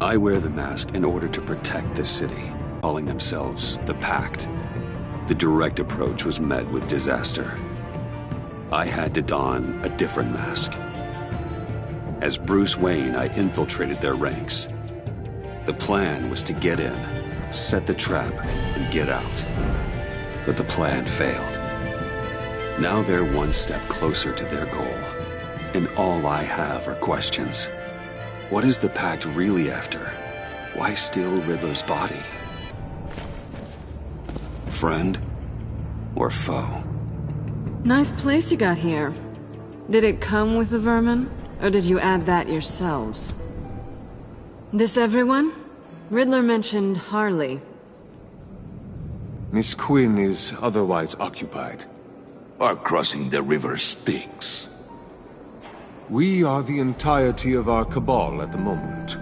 I wear the mask in order to protect this city, calling themselves the Pact. The direct approach was met with disaster. I had to don a different mask. As Bruce Wayne, I infiltrated their ranks. The plan was to get in, set the trap, and get out. But the plan failed. Now they're one step closer to their goal, and all I have are questions. What is the Pact really after? Why steal Riddler's body? Friend or foe? Nice place you got here. Did it come with the vermin, or did you add that yourselves? This everyone? Riddler mentioned Harley. Miss Quinn is otherwise occupied. Our crossing the river Styx. We are the entirety of our cabal at the moment.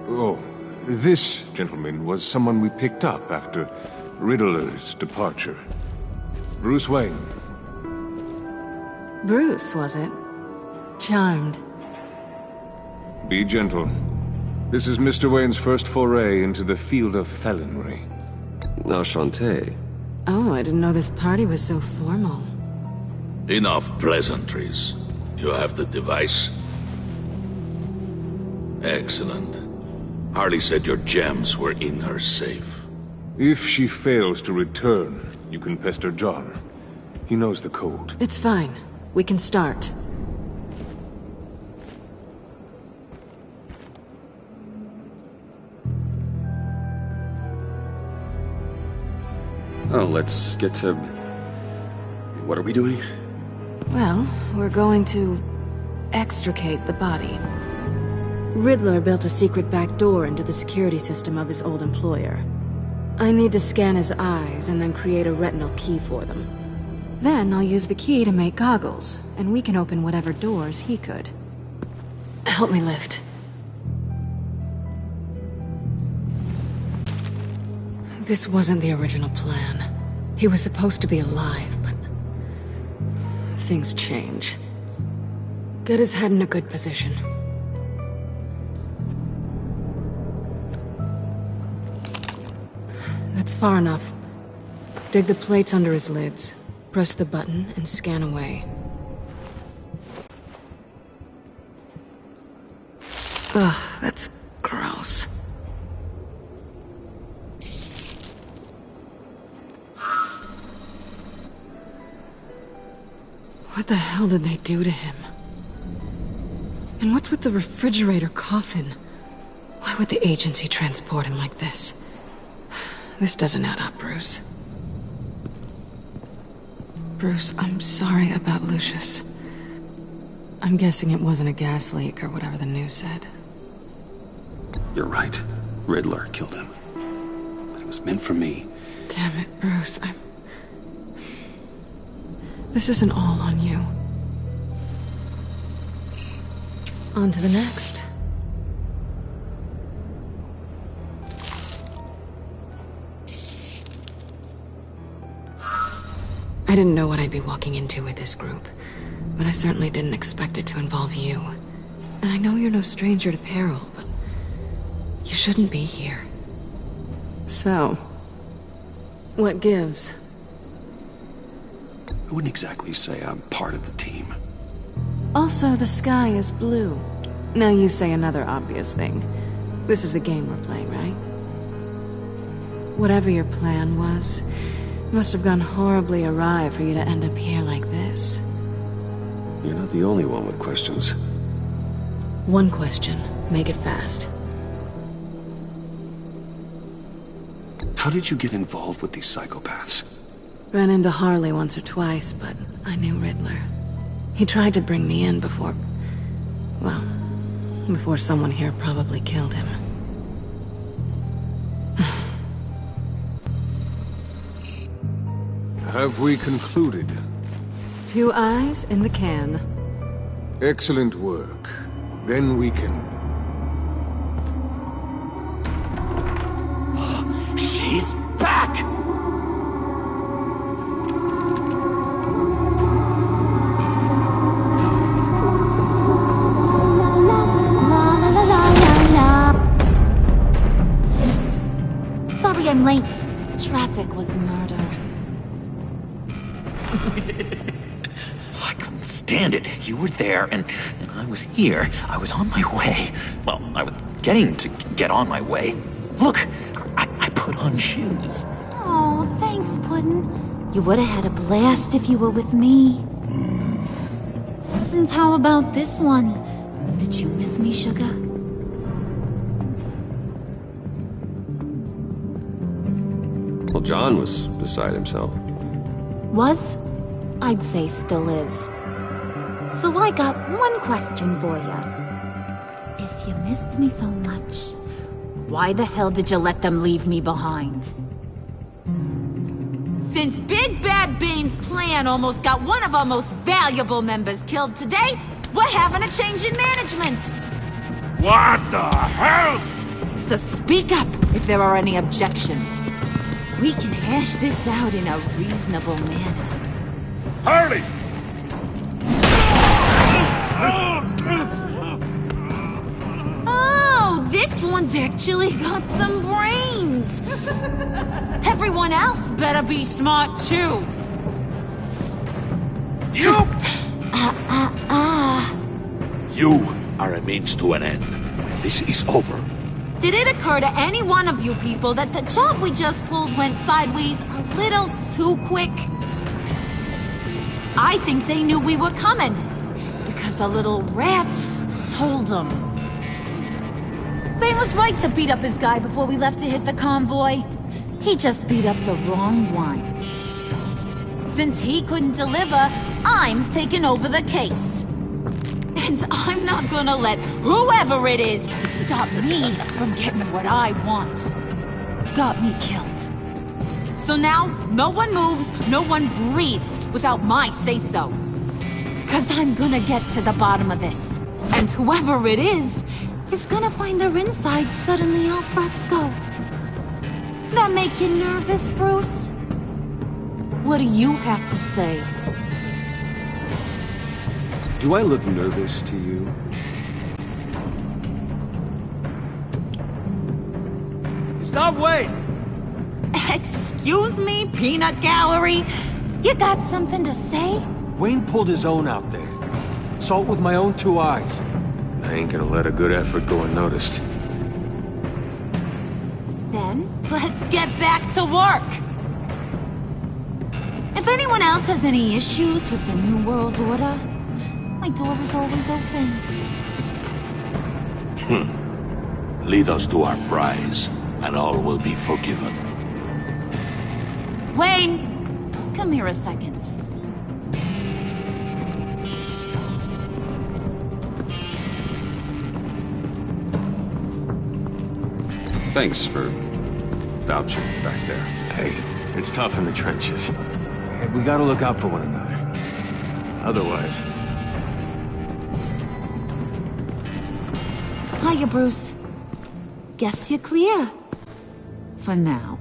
Oh, this gentleman was someone we picked up after Riddler's departure. Bruce Wayne. Bruce, was it? Charmed. Be gentle. This is Mr. Wayne's first foray into the field of felonry. Enchanté. Oh, I didn't know this party was so formal. Enough pleasantries. You have the device? Excellent. Harley said your gems were in her safe. If she fails to return, you can pester John. He knows the code. It's fine. We can start. Oh, let's get to... What are we doing? Well, we're going to extricate the body. Riddler built a secret back door into the security system of his old employer. I need to scan his eyes and then create a retinal key for them. Then I'll use the key to make goggles, and we can open whatever doors he could. Help me lift. This wasn't the original plan. He was supposed to be alive, but... things change. Get his head in a good position. That's far enough. Dig the plates under his lids. Press the button and scan away. Ugh, that's gross. What the hell did they do to him? And what's with the refrigerator coffin? Why would the agency transport him like this? This doesn't add up, Bruce. Bruce, I'm sorry about Lucius. I'm guessing it wasn't a gas leak or whatever the news said. You're right. Riddler killed him. But it was meant for me. Damn it, Bruce. This isn't all on you. On to the next. I didn't know what I'd be walking into with this group, but I certainly didn't expect it to involve you. And I know you're no stranger to peril, but you shouldn't be here. So, what gives? I wouldn't exactly say I'm part of the team. Also, the sky is blue. Now you say another obvious thing. This is the game we're playing, right? Whatever your plan was, must have gone horribly awry for you to end up here like this. You're not the only one with questions. One question. Make it fast. How did you get involved with these psychopaths? Ran into Harley once or twice, but I knew Riddler. He tried to bring me in before... well, before someone here probably killed him. Have we concluded? 2 eyes in the can. Excellent work. Then we can... She's back! I couldn't stand it. You were there, and I was here. I was on my way. Well, I was getting to get on my way. Look, I put on shoes. Oh, thanks, Puddin'. You would have had a blast if you were with me. And how about this one? Did you miss me, sugar? Well, John was beside himself. Was? I'd say still is. So I got one question for you. If you missed me so much, why the hell did you let them leave me behind? Since Big Bad Bane's plan almost got one of our most valuable members killed today, we're having a change in management. What the hell? So speak up if there are any objections. We can hash this out in a reasonable manner. Harley! Oh, this one's actually got some brains. Everyone else better be smart too. You! You are a means to an end. When this is over, Did it occur to any one of you people that the job we just pulled went sideways a little too quick? I think they knew we were coming, because a little rat told them. Bane was right to beat up his guy before we left to hit the convoy. He just beat up the wrong one. Since he couldn't deliver, I'm taking over the case. And I'm not gonna let whoever it is stop me from getting what I want. It's got me killed. So now, no one moves, no one breathes without my say-so. 'Cause I'm gonna get to the bottom of this. And whoever it is gonna find their inside suddenly al fresco. That make you nervous, Bruce? What do you have to say? Do I look nervous to you? Stop, wait! Excuse me, peanut gallery? You got something to say? Wayne pulled his own out there. Saw it with my own two eyes. I ain't gonna let a good effort go unnoticed. Then, let's get back to work. If anyone else has any issues with the New World Order, my door is always open. lead us to our prize, and all will be forgiven. Wayne, come here a second. Thanks for vouching back there. Hey, it's tough in the trenches. We gotta look out for one another. Otherwise... Hiya, Bruce. Guess you're clear. For now.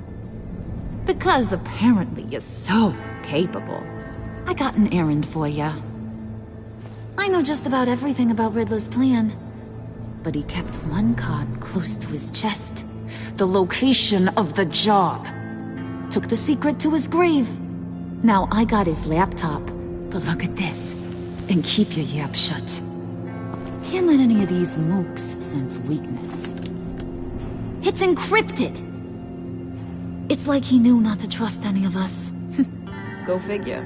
Because apparently you're so capable. I got an errand for ya. I know just about everything about Riddler's plan. But he kept one card close to his chest. The location of the job. Took the secret to his grave. Now I got his laptop. But look at this. And keep your yap shut. Can't let any of these mooks sense weakness. It's encrypted. It's like he knew not to trust any of us. Go figure.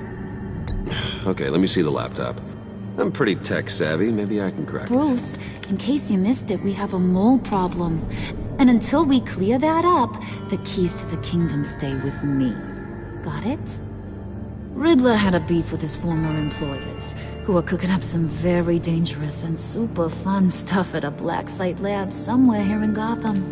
Okay, let me see the laptop. I'm pretty tech savvy. Maybe I can crack it. Bruce, in case you missed it, we have a mole problem. And until we clear that up, the keys to the kingdom stay with me. Got it? Riddler had a beef with his former employers, who were cooking up some very dangerous and super fun stuff at a black site lab somewhere here in Gotham.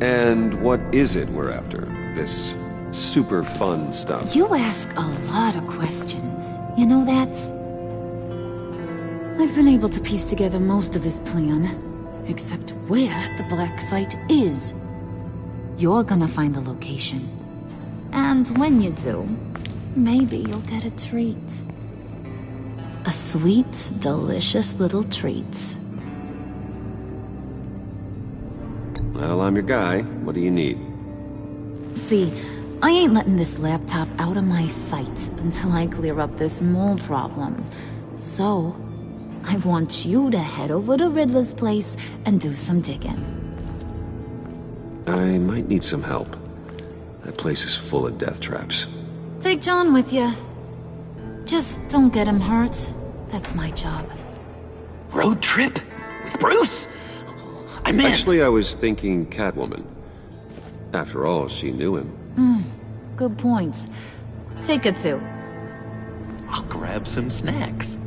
And what is it we're after? This super fun stuff? You ask a lot of questions. You know that? I've been able to piece together most of his plan, except where the black site is. You're gonna find the location. And when you do, maybe you'll get a treat. A sweet, delicious little treat. Well, I'm your guy. What do you need? See, I ain't letting this laptop out of my sight until I clear up this mole problem. So, I want you to head over to Riddler's place and do some digging. I might need some help. That place is full of death traps. Take John with you. Just don't get him hurt. That's my job. Road trip? With Bruce? I meant... Actually, I was thinking Catwoman. After all, she knew him. Good points. Take her too. I'll grab some snacks.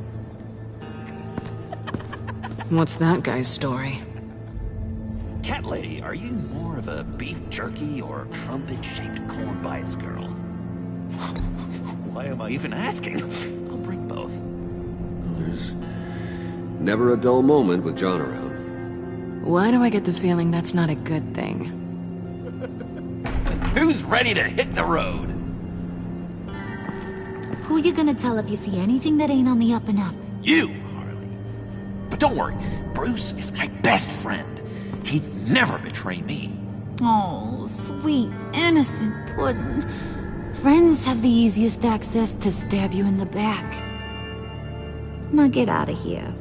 What's that guy's story? Cat lady, are you more of a beef jerky or trumpet-shaped corn bites girl? Why am I even asking? I'll bring both. There's never a dull moment with John around. Why do I get the feeling that's not a good thing? Who's ready to hit the road? Who you gonna tell if you see anything that ain't on the up and up? You, Harley. But don't worry, Bruce is my best friend. He'd never betray me. Oh, sweet, innocent puddin'. Friends have the easiest access to stab you in the back. Now get out of here.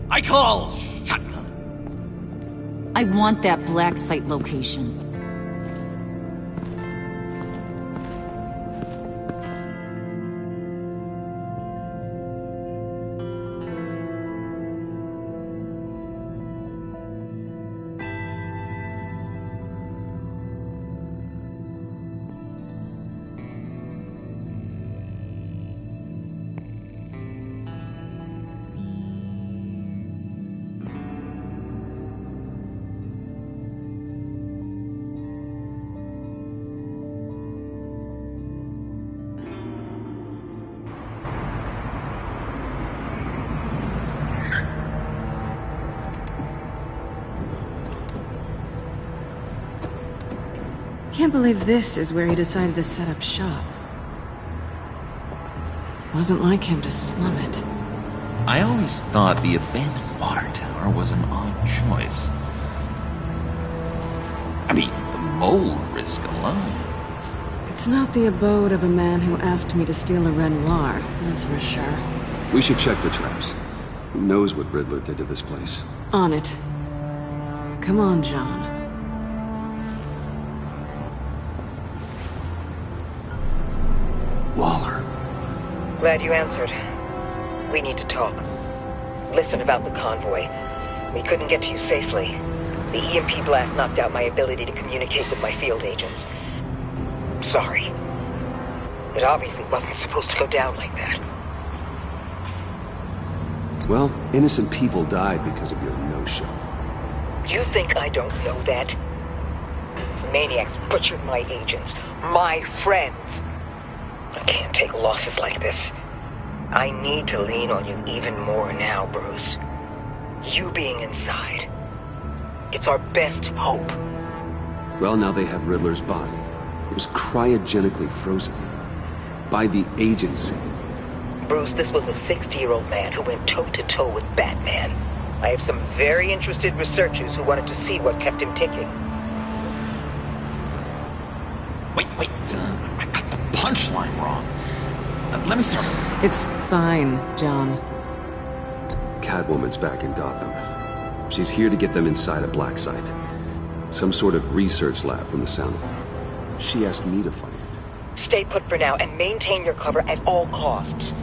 I call shotgun. I want that black site location. Can't believe this is where he decided to set up shop. Wasn't like him to slum it. I always thought the abandoned water tower was an odd choice. I mean, the mold risk alone. It's not the abode of a man who asked me to steal a Renoir, that's for sure. We should check the traps. Who knows what Riddler did to this place? On it. Come on, John. Waller. Glad you answered. We need to talk. Listen about the convoy. We couldn't get to you safely. The EMP blast knocked out my ability to communicate with my field agents. Sorry. It obviously wasn't supposed to go down like that. Well, innocent people died because of your no-show. You think I don't know that? These maniacs butchered my agents, my friends. I can't take losses like this. I need to lean on you even more now, Bruce. You being inside. It's our best hope. Well, now they have Riddler's body. It was cryogenically frozen. By the agency. Bruce, this was a 60-year-old man who went toe-to-toe with Batman. I have some very interested researchers who wanted to see what kept him ticking. Wait. I got the punchline wrong. Let me start over. It's fine, John. Catwoman's back in Gotham. She's here to get them inside a black site. Some sort of research lab from the sound of it. She asked me to find it. Stay put for now and maintain your cover at all costs.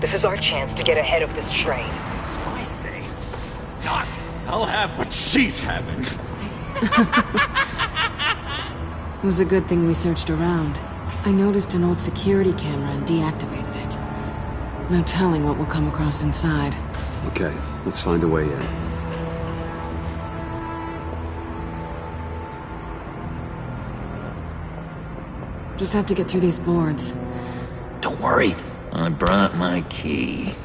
This is our chance to get ahead of this train. So I say, Doc, I'll have what she's having. It was a good thing we searched around. I noticed an old security camera and deactivated it. No telling what we'll come across inside. Okay, let's find a way in. Just have to get through these boards. Don't worry, I brought my key.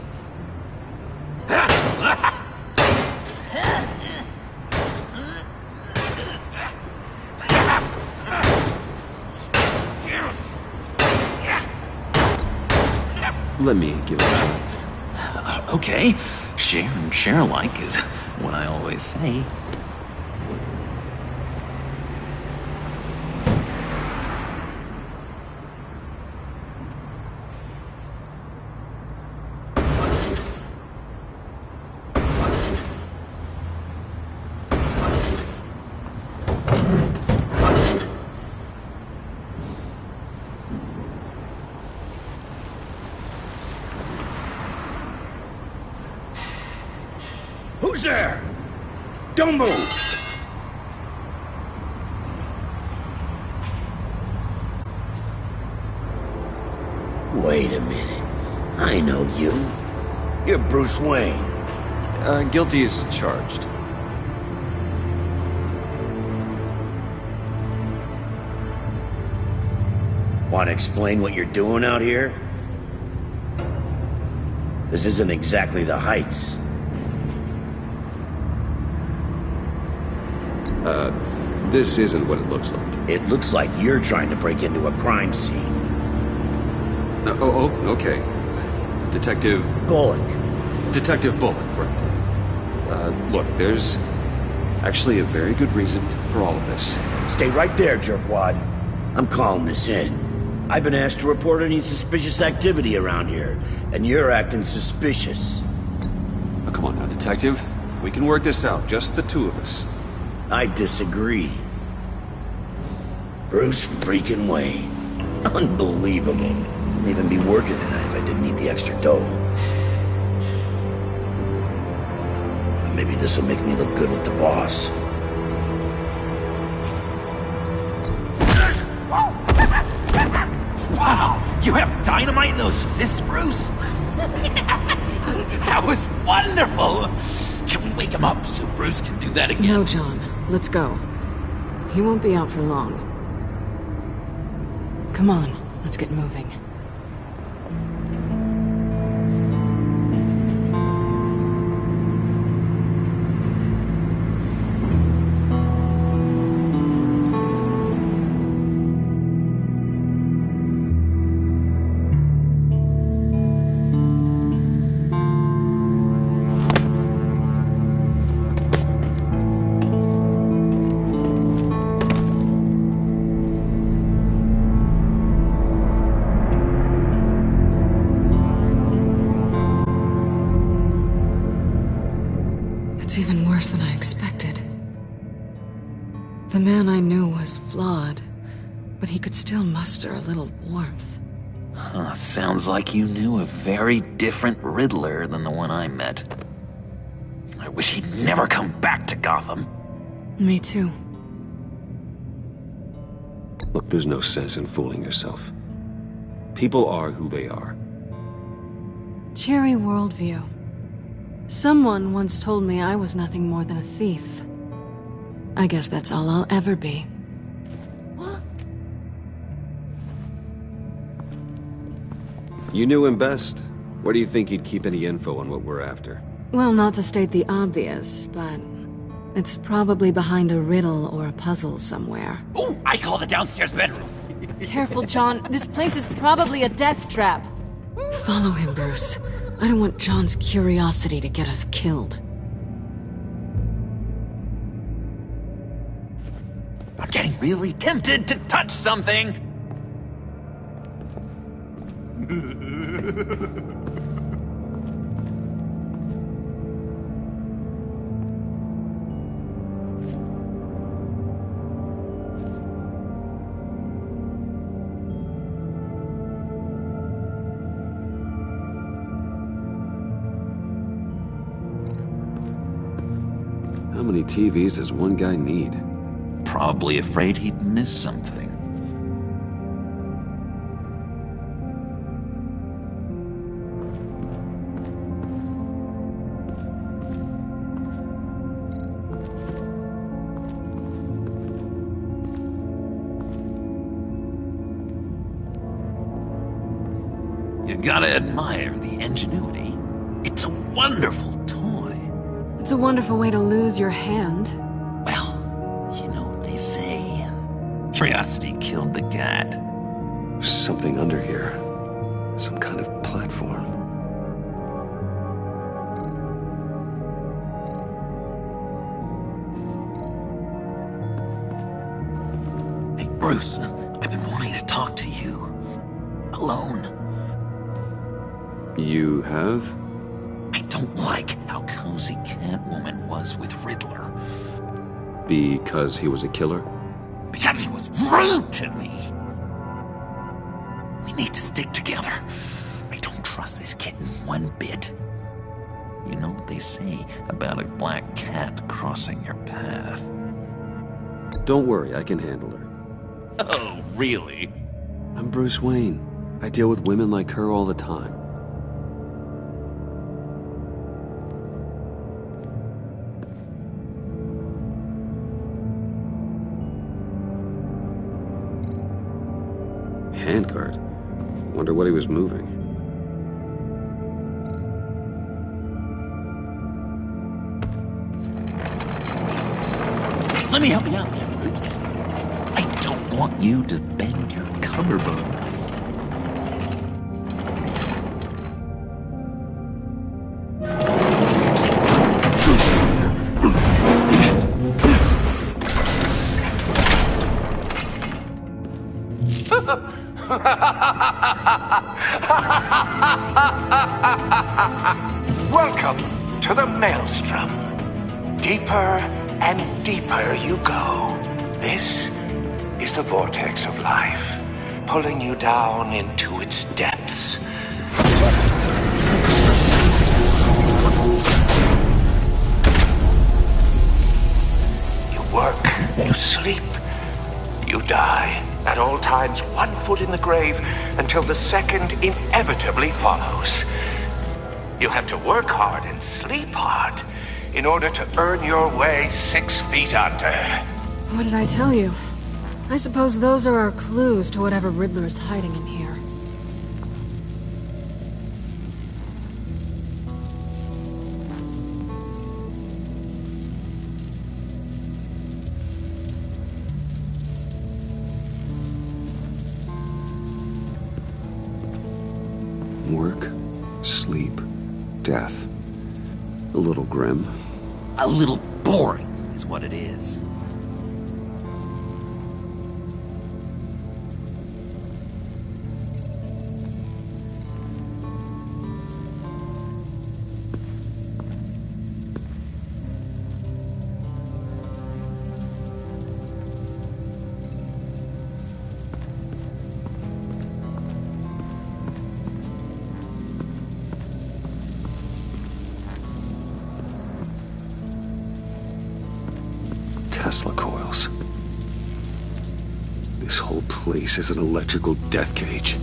Let me give it a shot. Okay, share and share alike is what I always say. Who's there? Don't move! Wait a minute. I know you. You're Bruce Wayne. Guilty as charged. Want to explain what you're doing out here? This isn't exactly the Heights. This isn't what it looks like. It looks like you're trying to break into a crime scene. Okay. Detective... Bullock. Detective Bullock, right. Look, there's actually a very good reason for all of this. Stay right there, jerkwad. I'm calling this in. I've been asked to report any suspicious activity around here, and you're acting suspicious. Oh, come on now, Detective. We can work this out, just the two of us. I disagree. Bruce freaking Wayne. Unbelievable. Wouldn't even be working tonight if I didn't need the extra dough. But maybe this'll make me look good with the boss. Wow! You have dynamite in those fists, Bruce? That was wonderful! Can we wake him up so Bruce can do that again? No, John. Let's go. He won't be out for long. Come on, let's get moving. It's even worse than I expected. The man I knew was flawed, but he could still muster a little warmth. Huh, sounds like you knew a very different Riddler than the one I met. I wish he'd never come back to Gotham. Me too. Look, there's no sense in fooling yourself. People are who they are. Cheery worldview. Someone once told me I was nothing more than a thief. I guess that's all I'll ever be. What? You knew him best. Where do you think he'd keep any info on what we're after? Well, not to state the obvious, but it's probably behind a riddle or a puzzle somewhere. Ooh, I call the downstairs bedroom. Careful, John. This place is probably a death trap. Follow him, Bruce. I don't want John's curiosity to get us killed. I'm getting really tempted to touch something. How many TVs does one guy need? Probably afraid he'd miss something. You gotta admire the ingenuity. It's a wonderful toy. It's a wonderful way to lose your hand. Well, you know what they say. Curiosity killed the cat. There's something under here. Some kind of platform. Hey, Bruce, I've been wanting to talk to you. Alone. You have? I don't like how cozy Catwoman was with Riddler. Because he was a killer? Because he was rude to me. We need to stick together. I don't trust this kitten one bit. You know what they they say about a black cat crossing your path. Don't worry, I can handle her. Oh, really? I'm Bruce Wayne. I deal with women like her all the time. Handguard? Wonder what he was moving. Let me help you out there, Bruce. I don't want you to bend your collarbone. Welcome to the Maelstrom. Deeper and deeper you go. This is the vortex of life, pulling you down into its depths. You work, you sleep, you die. At all times, 1 foot in the grave until the second inevitably follows. You have to work hard and sleep hard in order to earn your way 6 feet under. What did I tell you? I suppose those are our clues to whatever Riddler is hiding in here. Work, sleep, death. A little grim. A little boring is what it is. Tesla coils. This whole place is an electrical death cage.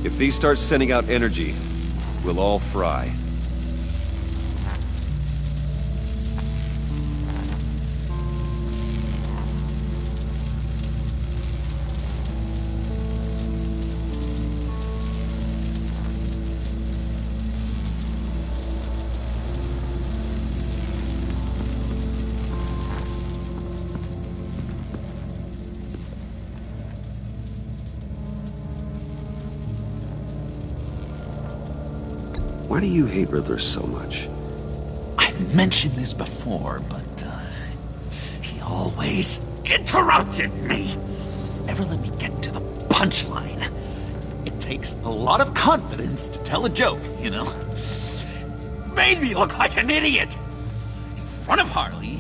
If these start sending out energy, we'll all fry. Why do you hate Riddler so much? I've mentioned this before, but he always interrupted me. Never let me get to the punchline. It takes a lot of confidence to tell a joke, you know? Made me look like an idiot in front of Harley.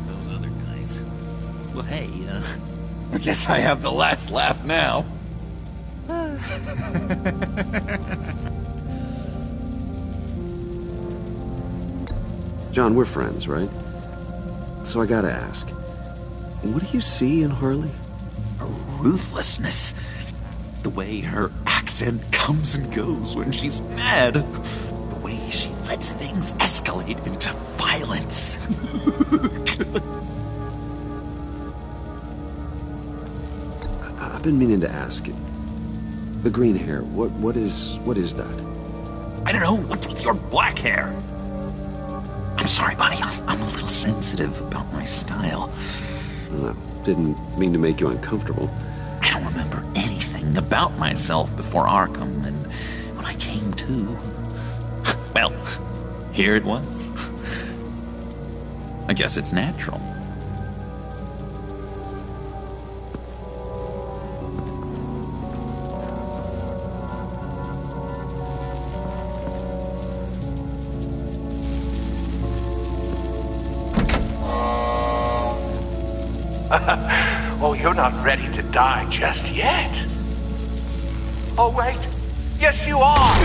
Those other guys. Well, hey, I guess I have the last laugh now. John, we're friends, right? So I gotta ask, what do you see in Harley? Her ruthlessness. The way her accent comes and goes when she's mad. The way she lets things escalate into violence. I've been meaning to ask it. The green hair, what is that? I don't know, what's with your black hair? I'm sorry, buddy. I'm a little sensitive about my style. Didn't mean to make you uncomfortable. I don't remember anything about myself before Arkham, and when I came to, well, here it was. I guess it's natural. Oh, you're not ready to die just yet. Oh, wait. Yes, you are.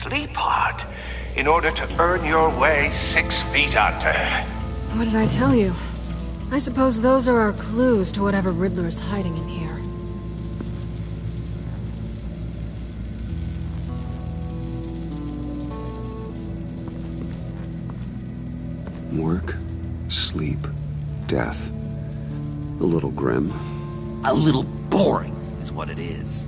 sleep hard in order to earn your way 6 feet under. What did I tell you? I suppose those are our clues to whatever Riddler is hiding in here. Work, sleep, death. A little grim. A little boring is what it is.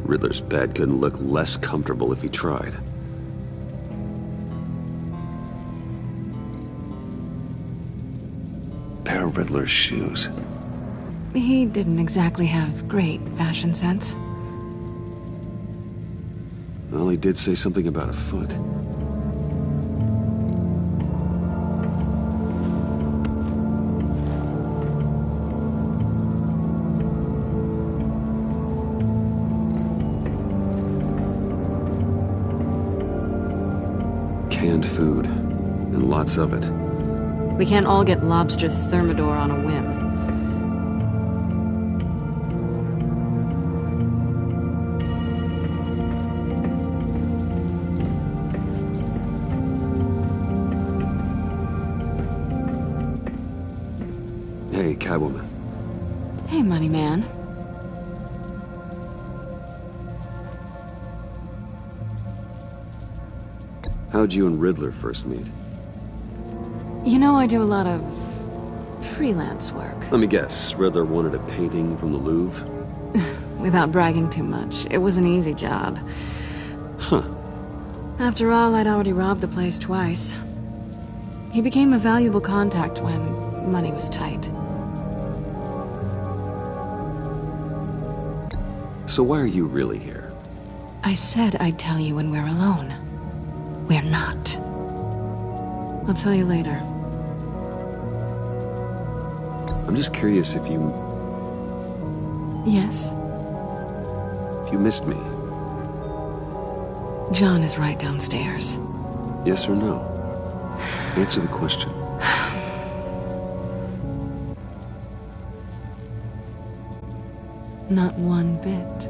Riddler's bed couldn't look less comfortable if he tried. Pair of Riddler's shoes. He didn't exactly have great fashion sense. Well, he did say something about a foot. Canned food, and lots of it. We can't all get lobster thermidor on a whim. Hey, Catwoman. Hey, money man. How'd you and Riddler first meet? You know, I do a lot of freelance work. Let me guess, Riddler wanted a painting from the Louvre? Without bragging too much, it was an easy job. Huh. After all, I'd already robbed the place twice. He became a valuable contact when money was tight. So why are you really here? I said I'd tell you when we're alone. We're not. I'll tell you later. I'm just curious if you... Yes? If you missed me. John is right downstairs. Yes or no? Answer the question. Not one bit.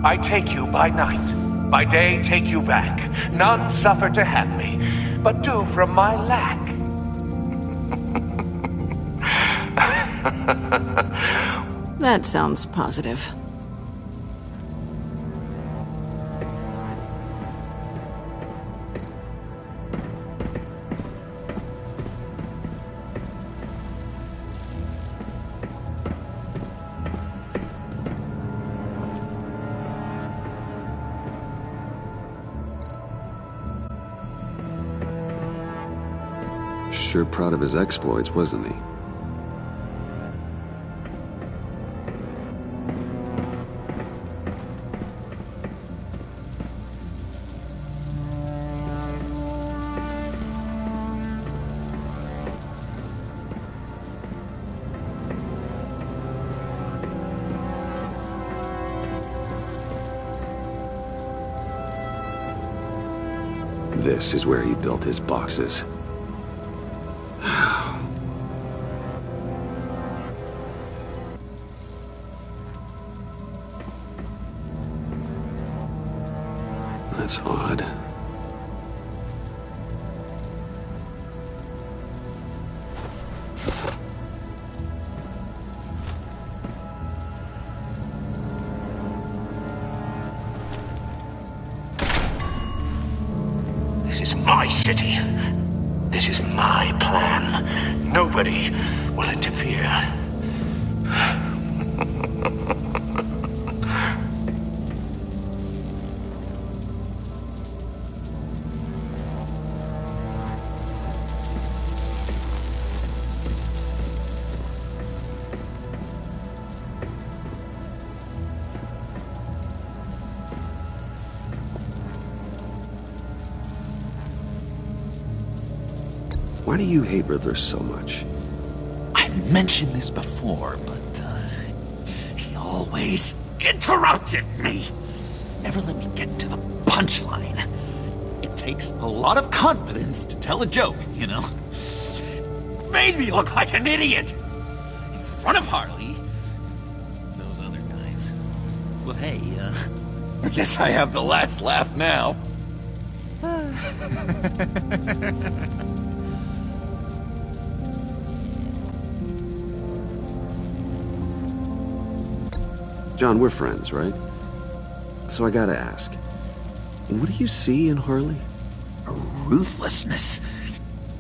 I take you by night, by day take you back. None suffer to have me, but do from my lack. That sounds positive. Sure proud of his exploits, wasn't he? This is where he built his boxes. That's odd. This is my city. This is my plan. Nobody will interfere. Why do you hate Riddler so much? I've mentioned this before, but he always interrupted me. Never let me get to the punchline. It takes a lot of confidence to tell a joke, you know? Made me look like an idiot in front of Harley. Those other guys. Well, hey, I guess I have the last laugh now. John, we're friends, right? So I gotta ask, what do you see in Harley? A ruthlessness.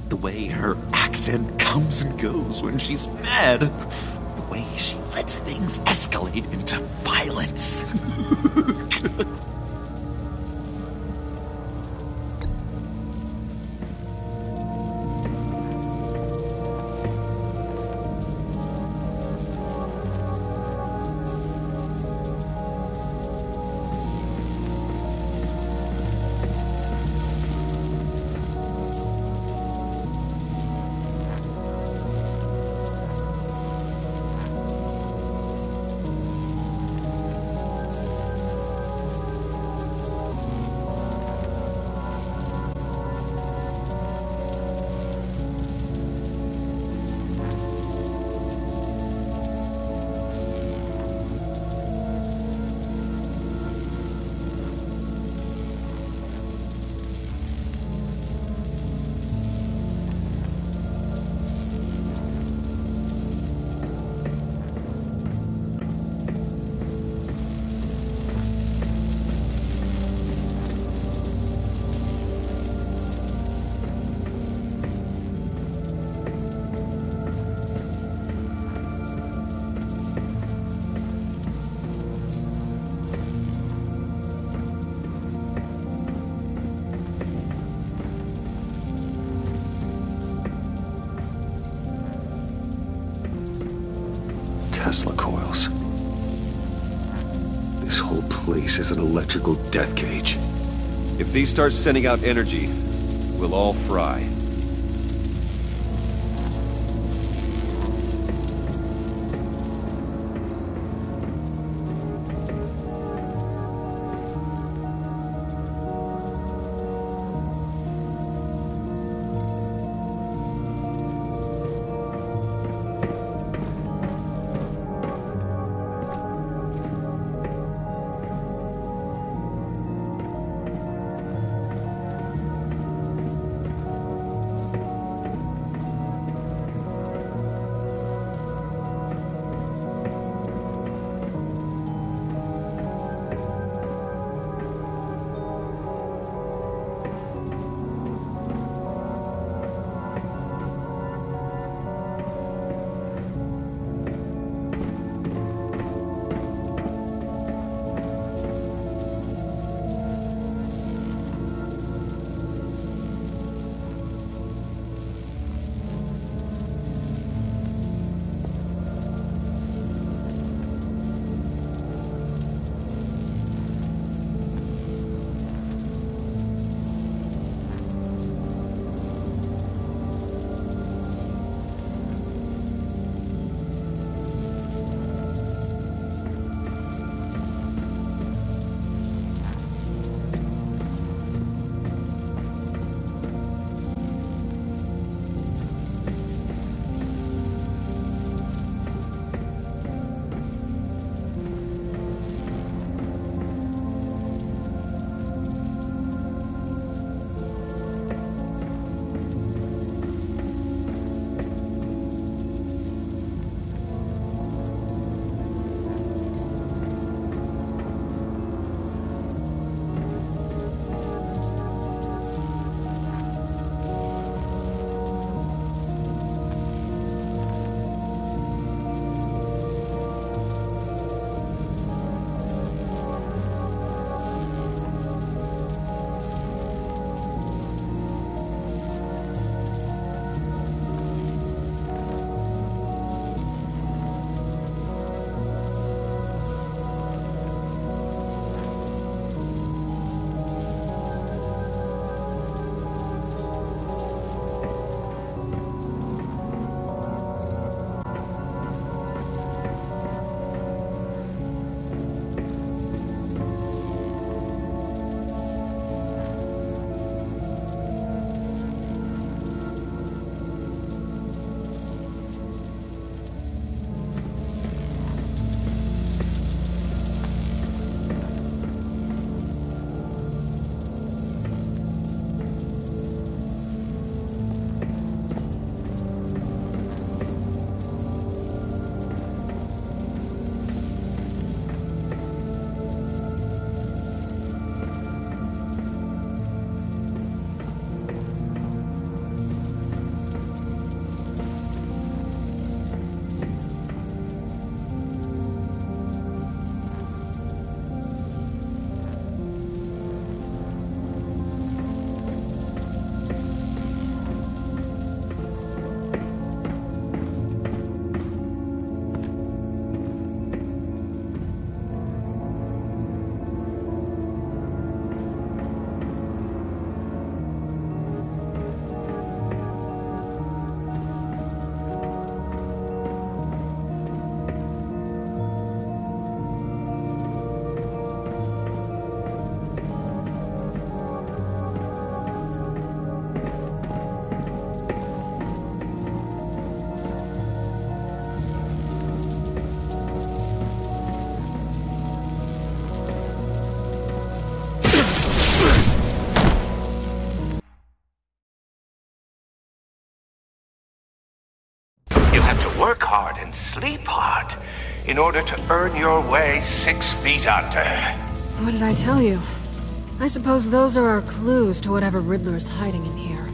The way her accent comes and goes when she's mad. The way she lets things escalate into violence. Tesla coils. This whole place is an electrical death cage. If these start sending out energy, we'll all fry. work hard and sleep hard in order to earn your way 6 feet under. What did I tell you? I suppose those are our clues to whatever Riddler's hiding in here.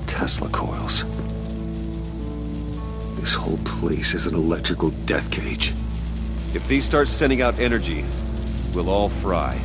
Tesla coils. This whole place is an electrical death cage. If these start sending out energy, we'll all fry.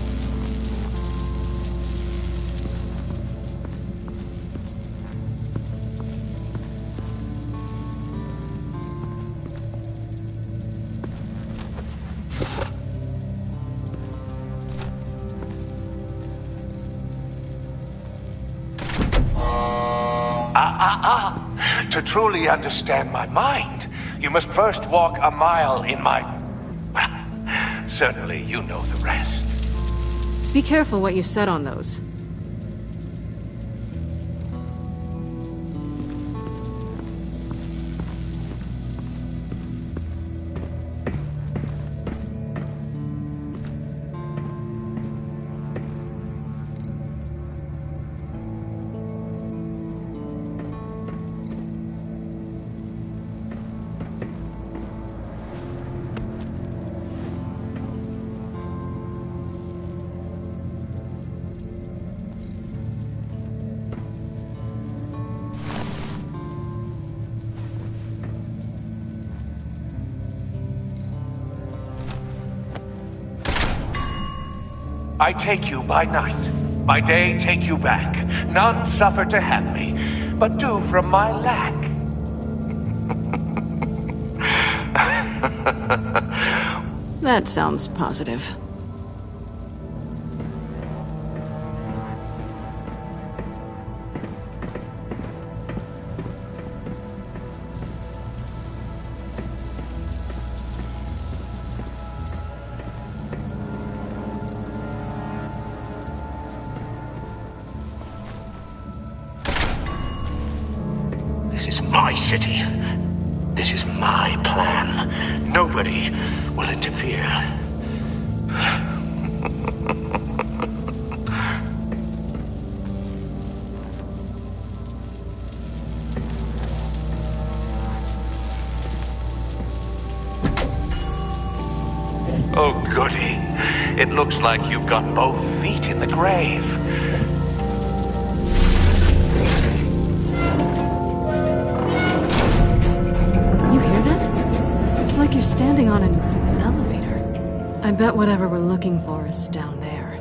To truly understand my mind, you must first walk a mile in my... Well, certainly you know the rest. Be careful what you said on those. I take you by night, by day take you back. None suffer to have me, but do from my lack. That sounds positive. This is my city. This is my plan. Nobody will interfere. Oh, goody. It looks like you've got both feet in the grave. You hear that? It's like you're standing on an elevator. I bet whatever we're looking for is down there.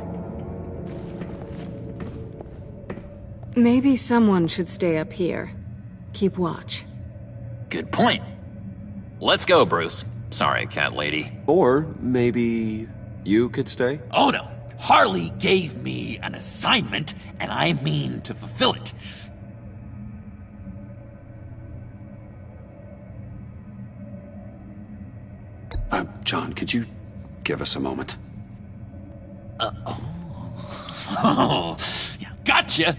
Maybe someone should stay up here. Keep watch. Good point. Let's go, Bruce. Sorry, cat lady. Or maybe you could stay? Oh no! Harley gave me an assignment, and I mean to fulfill it. John, could you give us a moment? Oh, yeah, gotcha!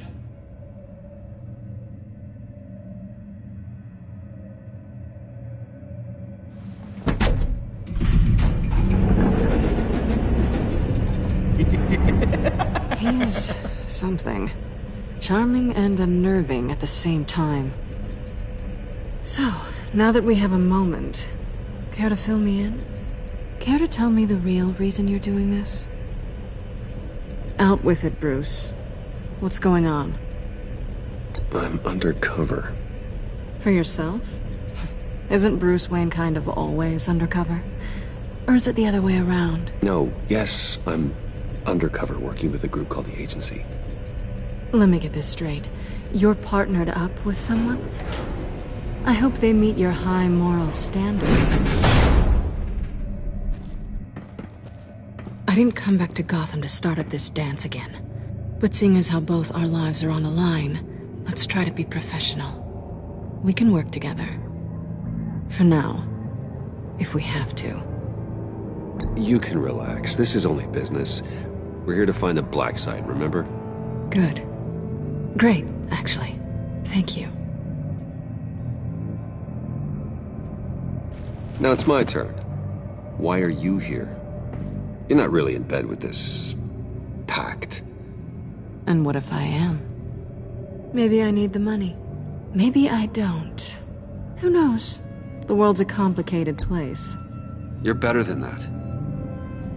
He's something. Charming and unnerving at the same time. So, now that we have a moment, care to fill me in? Care to tell me the real reason you're doing this? Out with it, Bruce. What's going on? I'm undercover. For yourself? Isn't Bruce Wayne kind of always undercover? Or is it the other way around? No, yes, I'm undercover working with a group called the Agency. Let me get this straight. You're partnered up with someone? I hope they meet your high moral standard. I didn't come back to Gotham to start up this dance again. But seeing as how both our lives are on the line, let's try to be professional. We can work together. For now. If we have to. You can relax. This is only business. We're here to find the black site, remember? Good. Great, actually. Thank you. Now it's my turn. Why are you here? You're not really in bed with this... pact. And what if I am? Maybe I need the money. Maybe I don't. Who knows? The world's a complicated place. You're better than that.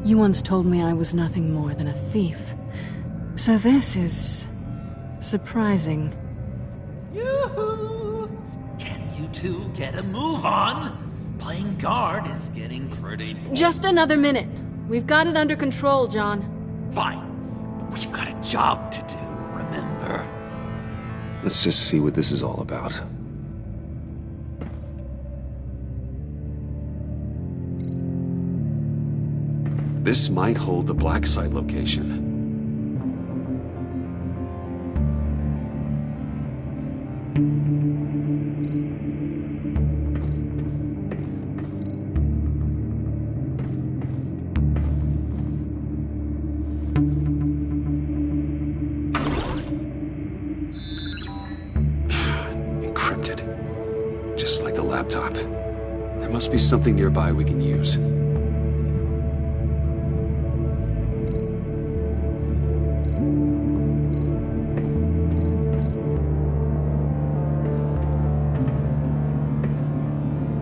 You once told me I was nothing more than a thief. So this is... surprising. Yoo-hoo! Can you two get a move on? Playing guard is getting pretty... Just another minute. We've got it under control, John. Fine. We've got a job to do, remember? Let's just see what this is all about. This might hold the black site location. Encrypted. Just like the laptop. There must be something nearby we can use.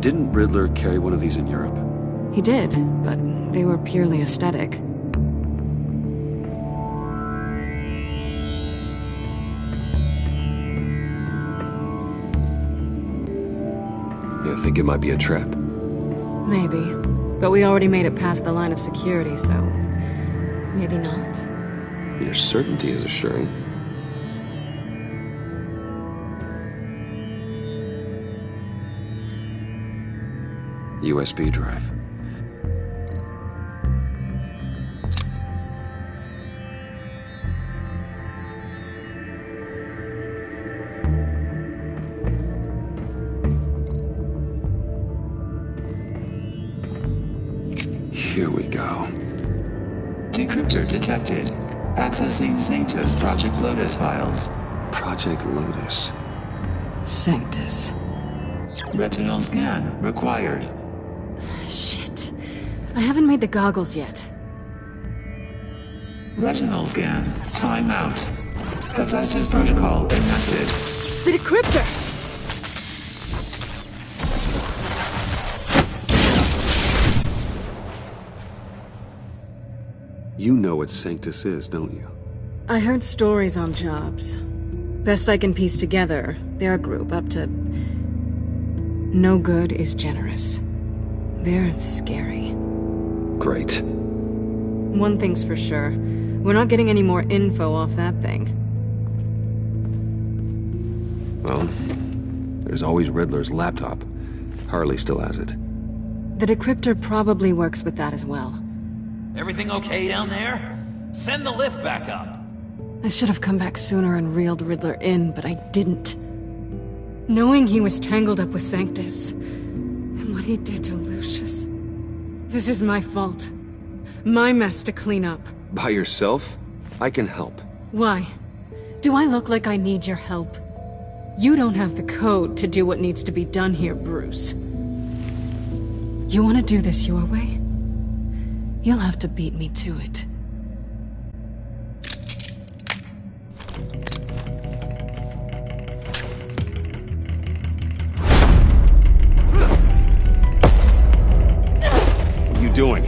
Didn't Riddler carry one of these in Europe? He did, but they were purely aesthetic. You think it might be a trap? Maybe. But we already made it past the line of security, so... maybe not. Your certainty is assuring. USB drive. Here we go. Decryptor detected. Accessing Sanctus Project Lotus files. Project Lotus. Sanctus. Retinal scan required. Shit. I haven't made the goggles yet. Retinal scan. Timeout. Hephaestus protocol enacted. The decryptor! You know what Sanctus is, don't you? I heard stories on jobs. Best I can piece together, their group up to... no good is generous. They're scary. Great. One thing's for sure. We're not getting any more info off that thing. Well, there's always Riddler's laptop. Harley still has it. The decryptor probably works with that as well. Everything okay down there? Send the lift back up. I should have come back sooner and reeled Riddler in, but I didn't. Knowing he was tangled up with Sanctus, and what he did to Lucius. This is my fault. My mess to clean up. By yourself? I can help. Why? Do I look like I need your help? You don't have the code to do what needs to be done here, Bruce. You want to do this your way? You'll have to beat me to it. What are you doing?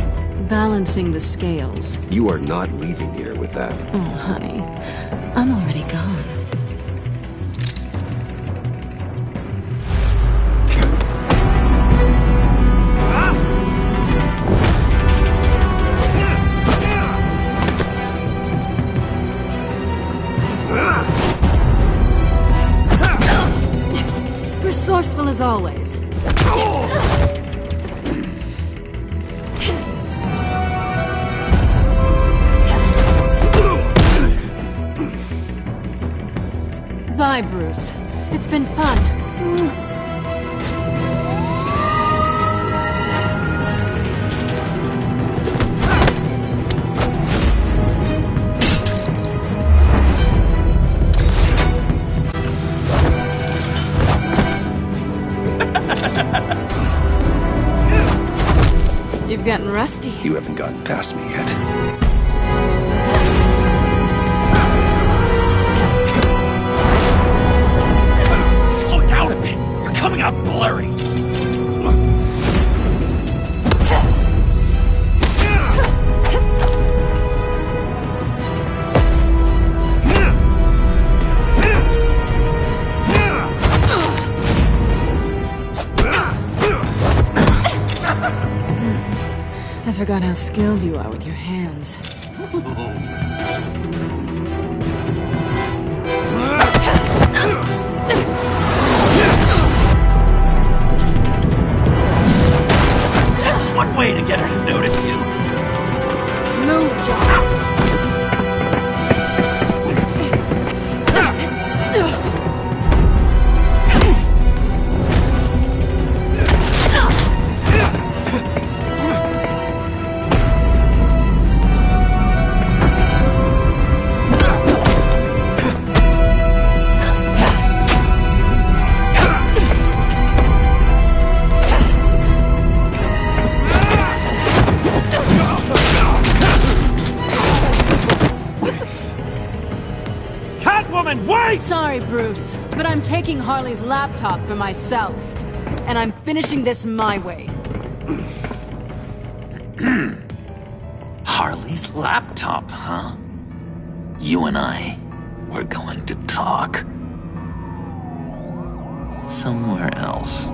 Balancing the scales. You are not leaving here with that. Oh, honey. I'm already gone. Resourceful as always. Bye, Bruce. It's been fun. You've gotten rusty. You haven't gotten past me yet. Slow down a bit. You're coming out blurry. I forgot how skilled you are with your hands. That's one way to get her to notice you. Move, John. Sorry, Bruce, but I'm taking Harley's laptop for myself. And I'm finishing this my way. Harley's laptop, huh? You and I, we're going to talk. Somewhere else.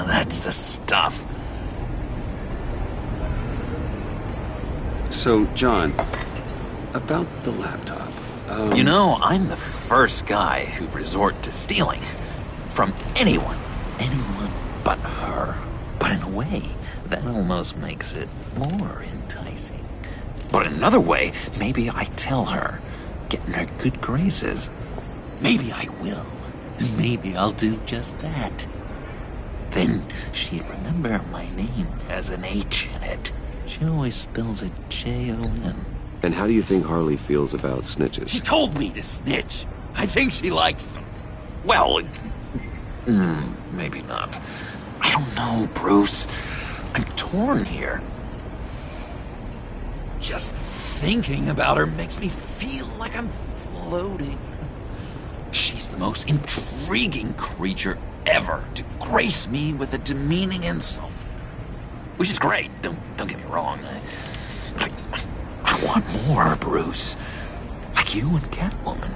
That's the stuff. So, John, about the laptop. You know, I'm the first guy who'd resort to stealing. From anyone. Anyone but her. But in a way, that almost makes it more enticing. But in another way, maybe I tell her, get in her good graces. Maybe I will. Maybe I'll do just that. Then she'd remember my name has an H in it. She always spells it Jon. And how do you think Harley feels about snitches? She told me to snitch. I think she likes them. Well, maybe not. I don't know, Bruce. I'm torn here. Just thinking about her makes me feel like I'm floating. She's the most intriguing creature ever to grace me with a demeaning insult. Which is great, don't get me wrong. I want more, Bruce. Like you and Catwoman.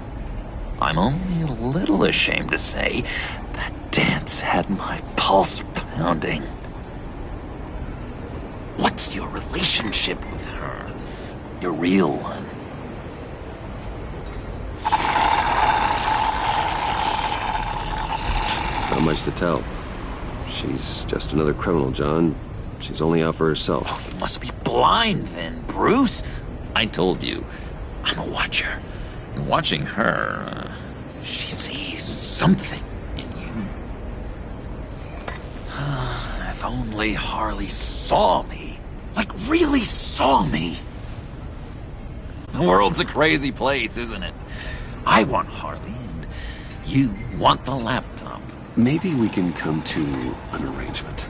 I'm only a little ashamed to say that dance had my pulse pounding. What's your relationship with her? Your real one? Not much to tell. She's just another criminal, John. She's only out for herself. Oh, you must be blind then, Bruce. I told you, I'm a watcher. And watching her, she sees something in you. If only Harley saw me. Like, really saw me. The world's a crazy place, isn't it? I want Harley, and you want the laptop. Maybe we can come to an arrangement.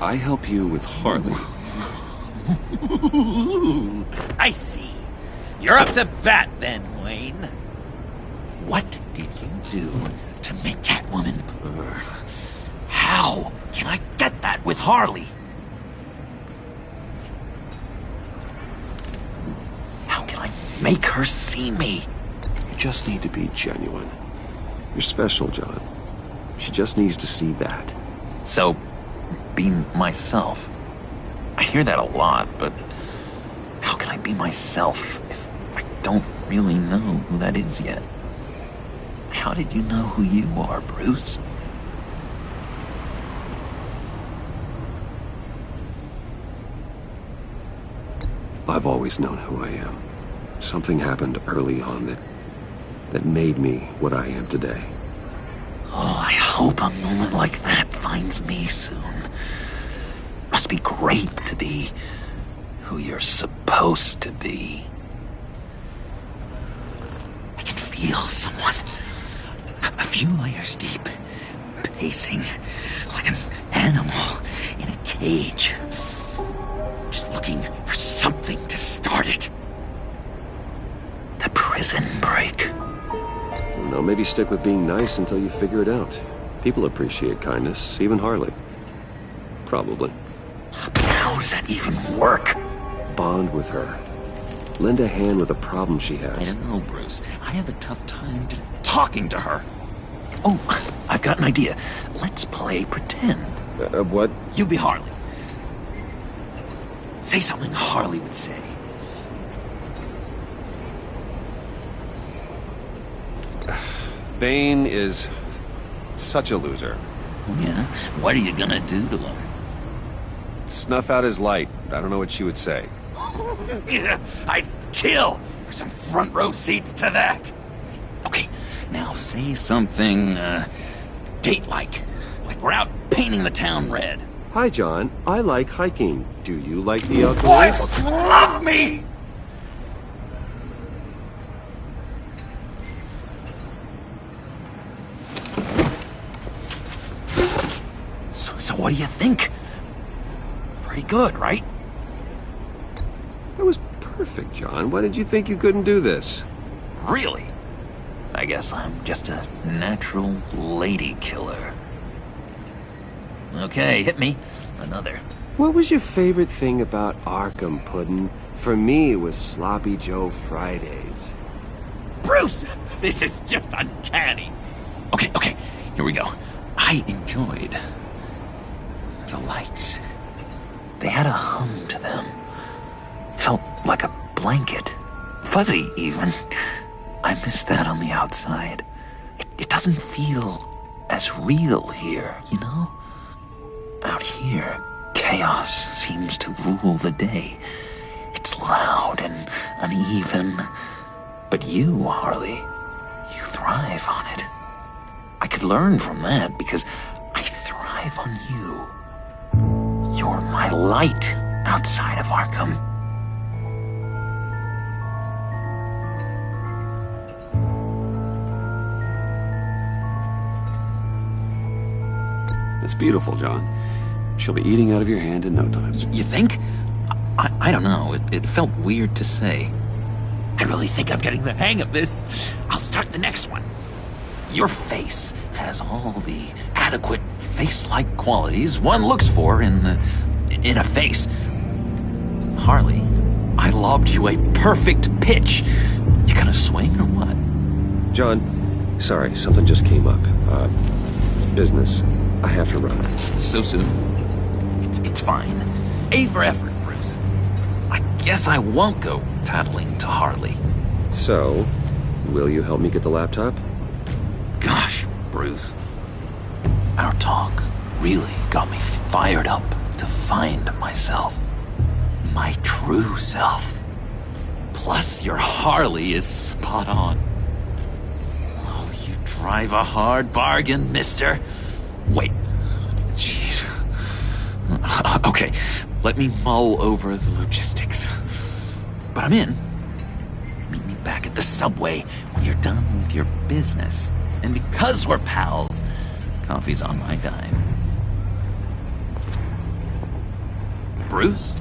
I help you with Harley. I see. You're up to bat then, Wayne. What did you do to make Catwoman purr? How can I get that with Harley? How can I make her see me? You just need to be genuine. You're special, John. She just needs to see that. So, be myself. I hear that a lot, but how can I be myself if I don't really know who that is yet? How did you know who you are, Bruce? I've always known who I am. Something happened early on that made me what I am today. Oh, I hope a moment like that finds me soon. Must be great to be who you're supposed to be. I can feel someone a few layers deep, pacing like an animal in a cage. Just looking for something to start it. The prison break. No, maybe stick with being nice until you figure it out. People appreciate kindness, even Harley. Probably. How does that even work? Bond with her. Lend a hand with a problem she has. I don't know, Bruce. I have a tough time just talking to her. Oh, I've got an idea. Let's play pretend. What? You be Harley. Say something Harley would say. Bane is such a loser. Yeah? What are you gonna do to him? Snuff out his light. I don't know what she would say. Yeah, I'd kill for some front row seats to that. Okay, now say something, date-like. Like we're out painting the town red. Hi, John. I like hiking. Do you like the outdoors? Boys, love me! So what do you think? Pretty good, right? That was perfect, John. Why did you think you couldn't do this? Really? I guess I'm just a natural lady killer. Okay, hit me. Another. What was your favorite thing about Arkham, Puddin'? For me, it was Sloppy Joe Fridays. Bruce! This is just uncanny. Okay, here we go. I enjoyed the lights. They had a hum to them. Felt like a blanket. Fuzzy, even. I miss that on the outside. It doesn't feel as real here, you know? Out here, chaos seems to rule the day. It's loud and uneven. But you, Harley, you thrive on it. I could learn from that because I thrive on you. You're my light outside of Arkham. It's beautiful, John. She'll be eating out of your hand in no time. You think? I don't know. It felt weird to say. I really think I'm getting the hang of this. I'll start the next one. Your face has all the adequate face-like qualities one looks for in a face. Harley, I lobbed you a perfect pitch. You gonna swing or what? John, sorry, something just came up. It's business. I have to run. So soon? It's fine. A for effort, Bruce. I guess I won't go tattling to Harley. So, will you help me get the laptop? Gosh, Bruce. Our talk really got me fired up to find myself. My true self. Plus, your Harley is spot on. Oh, you drive a hard bargain, mister. Wait. Jeez. Okay, let me mull over the logistics. But I'm in. Meet me back at the subway when you're done with your business. And because we're pals, coffee's on my dime. Bruce?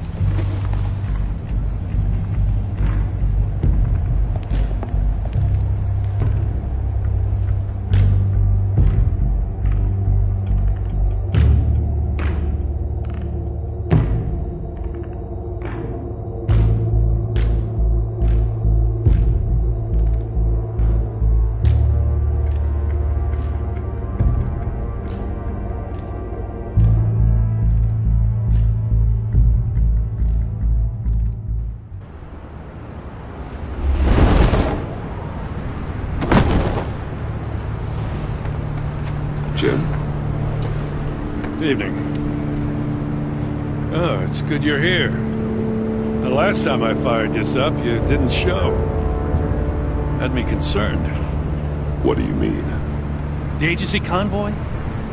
Jim? Good evening. Oh, it's good you're here. The last time I fired this up, you didn't show. Had me concerned. What do you mean? The agency convoy?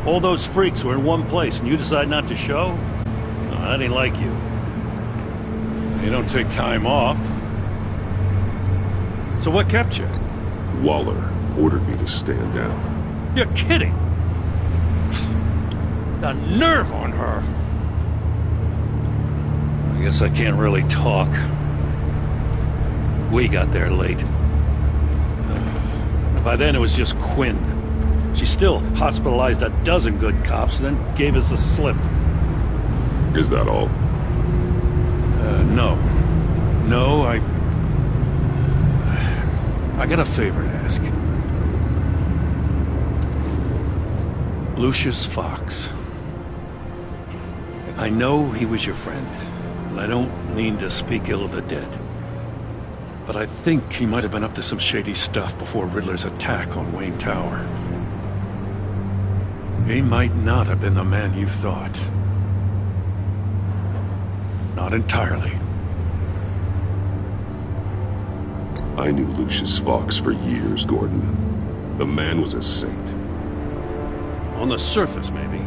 All those freaks were in one place and you decide not to show? No, that ain't like you. You don't take time off. So what kept you? Waller ordered me to stand down. You're kidding! The nerve on her! I guess I can't really talk. We got there late. By then it was just Quinn. She still hospitalized a dozen good cops, then gave us the slip. Is that all? No. No, I got a favor to ask. Lucius Fox. I know he was your friend, and I don't mean to speak ill of the dead. But I think he might have been up to some shady stuff before Riddler's attack on Wayne Tower. He might not have been the man you thought. Not entirely. I knew Lucius Fox for years, Gordon. The man was a saint. On the surface, maybe.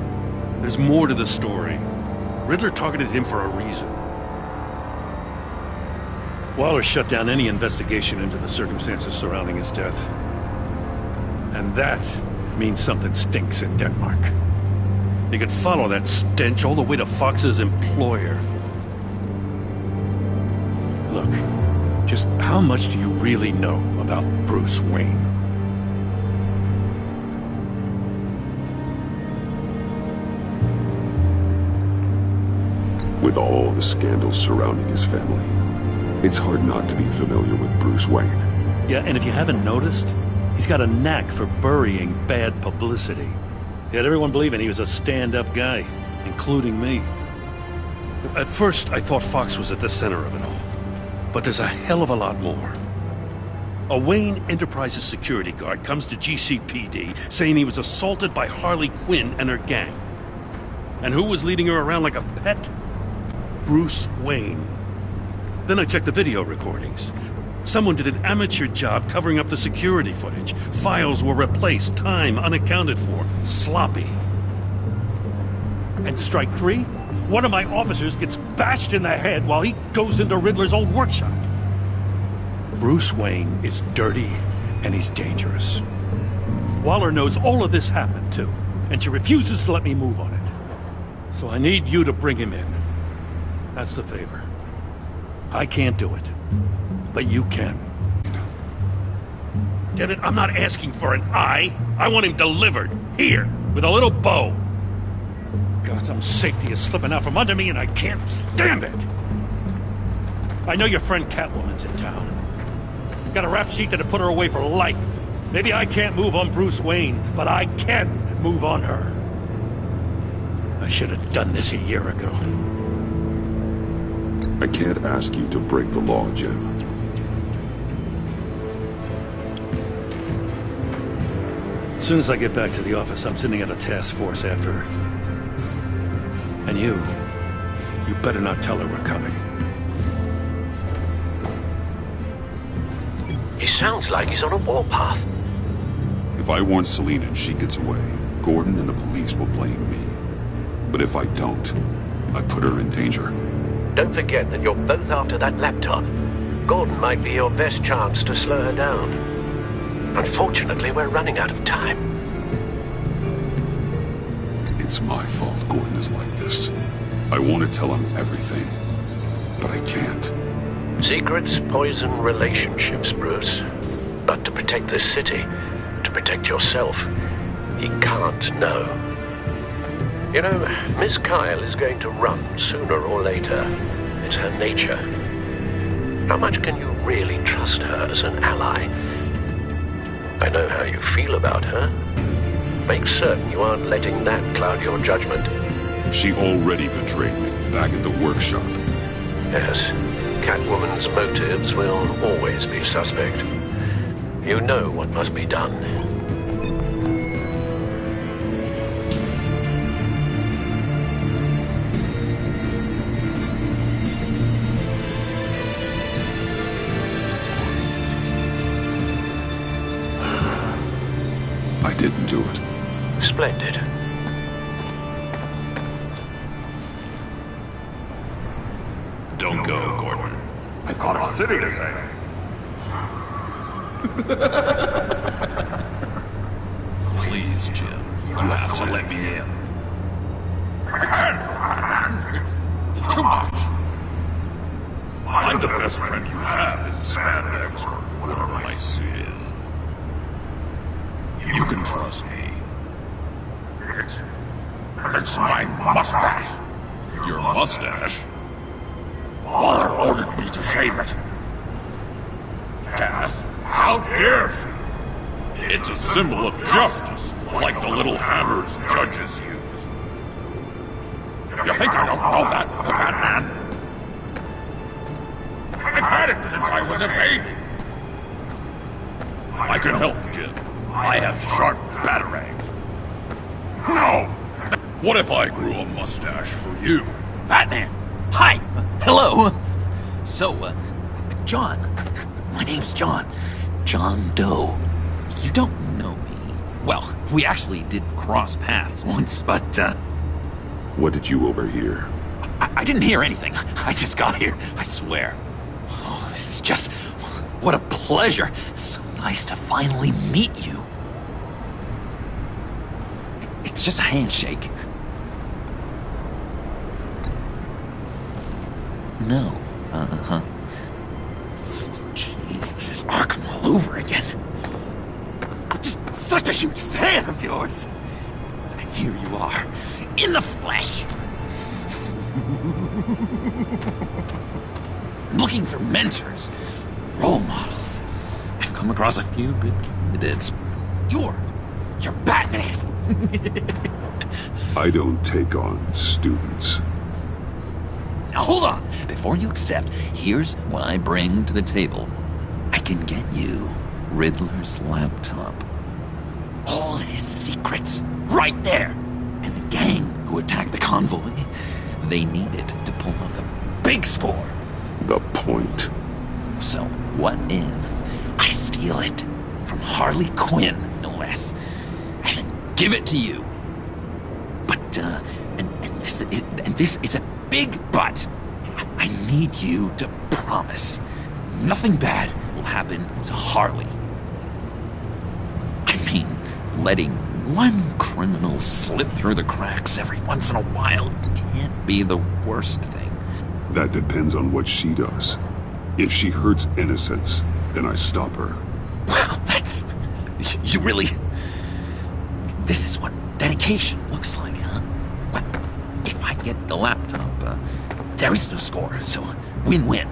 There's more to the story. Riddler targeted him for a reason. Waller shut down any investigation into the circumstances surrounding his death. And that means something stinks in Denmark. You could follow that stench all the way to Fox's employer. Look, just how much do you really know about Bruce Wayne? With all the scandals surrounding his family, it's hard not to be familiar with Bruce Wayne. Yeah, and if you haven't noticed, he's got a knack for burying bad publicity. He had everyone believing he was a stand-up guy, including me. At first, I thought Fox was at the center of it all. But there's a hell of a lot more. A Wayne Enterprises security guard comes to GCPD saying he was assaulted by Harley Quinn and her gang. And who was leading her around like a pet? Bruce Wayne. Then I checked the video recordings. Someone did an amateur job covering up the security footage. Files were replaced, time unaccounted for, sloppy. And strike three? One of my officers gets bashed in the head while he goes into Riddler's old workshop. Bruce Wayne is dirty and he's dangerous. Waller knows all of this happened too, and she refuses to let me move on it. So I need you to bring him in. That's the favor. I can't do it, but you can. Damn it, I'm not asking for an eye. I want him delivered, here, with a little bow. Gotham safety is slipping out from under me and I can't stand it. I know your friend Catwoman's in town. Got a rap sheet that'll put her away for life. Maybe I can't move on Bruce Wayne, but I can move on her. I should have done this a year ago. I can't ask you to break the law, Jim. As soon as I get back to the office, I'm sending out a task force after her. And you better not tell her we're coming. He sounds like he's on a warpath. If I warn Selina and she gets away, Gordon and the police will blame me. But if I don't, I put her in danger. Don't forget that you're both after that laptop. Gordon might be your best chance to slow her down. Unfortunately, we're running out of time. It's my fault Gordon is like this. I want to tell him everything, but I can't. Secrets poison relationships, Bruce. But to protect this city, to protect yourself, he can't know. You know, Miss Kyle is going to run sooner or later. It's her nature. How much can you really trust her as an ally? I know how you feel about her. Make certain you aren't letting that cloud your judgment. She already betrayed me back at the workshop. Yes, Catwoman's motives will always be suspect. You know what must be done. I didn't do it. Splendid. Don't go, Gordon. I've got a city to save. Please, Jim. You have to let me in. I can't, man. It's too much. I'm the best friend you have in spandex or whatever my suit is. You can trust me. It's my mustache. Your mustache? Mother ordered me to shave it. Cass, how dare she? It's a symbol of justice, like the little hammers judges use. You think I don't know that, the Batman? I've had it since I was a baby. I can help, Jim. I have sharp batarangs. No! What if I grew a mustache for you? Batman! Hi! Hello! So, John. My name's John. John Doe. You don't know me. Well, we actually did cross paths once, but, What did you overhear? I didn't hear anything. I just got here, I swear. Oh, this is just... What a pleasure. So nice to finally meet you. It's just a handshake. No. Uh-huh. Jeez, this is Arkham all over again. I'm just such a huge fan of yours. And here you are, in the flesh. I'm looking for mentors, role models. I've come across a few good candidates. You're Batman. I don't take on students. Now hold on. Before you accept, here's what I bring to the table. I can get you Riddler's laptop. All his secrets, right there. And the gang who attacked the convoy, they needed to pull off a big score. The point. So, what if I steal it from Harley Quinn, no less, and then give it to you? But, and this is a big but. I need you to promise nothing bad will happen to Harley. I mean, letting one criminal slip through the cracks every once in a while can't be the worst thing. That depends on what she does. If she hurts innocents, then I stop her. Well, that's... You really... This is what dedication looks like, huh? Well, if I get the laptop, there is no score, so win-win.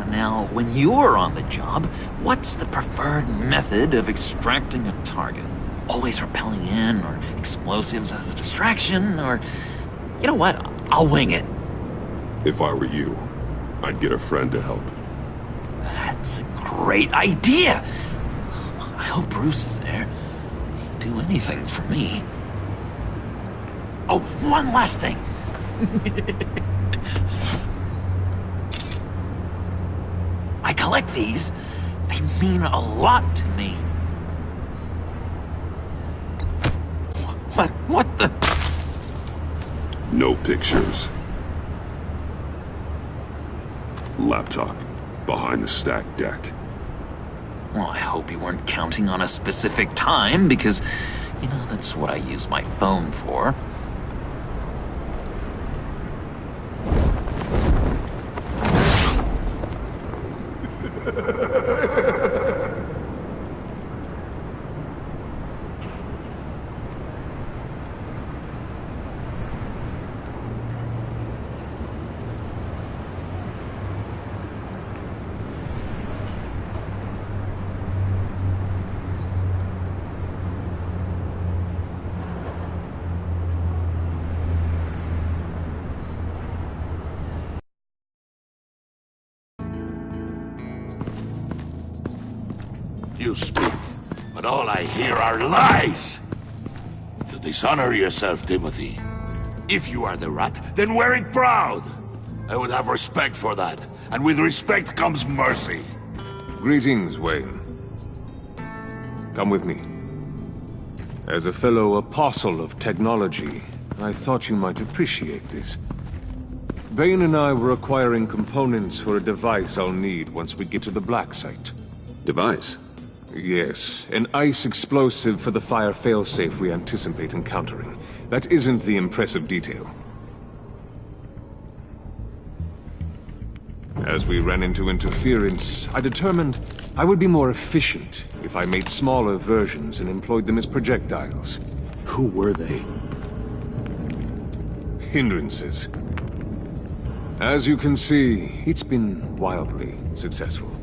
Now, when you're on the job, what's the preferred method of extracting a target? Always rappelling in, or explosives as a distraction, or... You know what? I'll wing it. If I were you, I'd get a friend to help. That's a great idea! I hope Bruce is there. He'd do anything for me. Oh, one last thing! I collect these. They mean a lot to me. What the... No pictures. Laptop. Behind the stacked deck. Well, I hope you weren't counting on a specific time, because, you know, that's what I use my phone for. You speak, but all I hear are lies! You dishonor yourself, Timothy. If you are the rat, then wear it proud! I would have respect for that, and with respect comes mercy. Greetings, Wayne. Come with me. As a fellow apostle of technology, I thought you might appreciate this. Bane and I were acquiring components for a device I'll need once we get to the Black Site. Device? Yes, an ice explosive for the fire failsafe we anticipate encountering. That isn't the impressive detail. As we ran into interference, I determined I would be more efficient if I made smaller versions and employed them as projectiles. Who were they? Hindrances. As you can see, it's been wildly successful.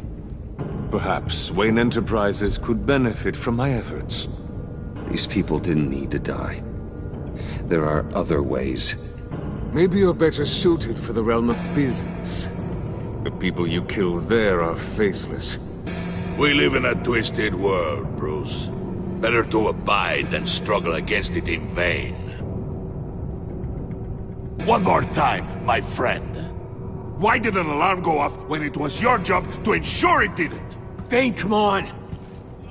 Perhaps Wayne Enterprises could benefit from my efforts. These people didn't need to die. There are other ways. Maybe you're better suited for the realm of business. The people you kill there are faceless. We live in a twisted world, Bruce. Better to abide than struggle against it in vain. One more time, my friend. Why did an alarm go off when it was your job to ensure it didn't? Bane, come on!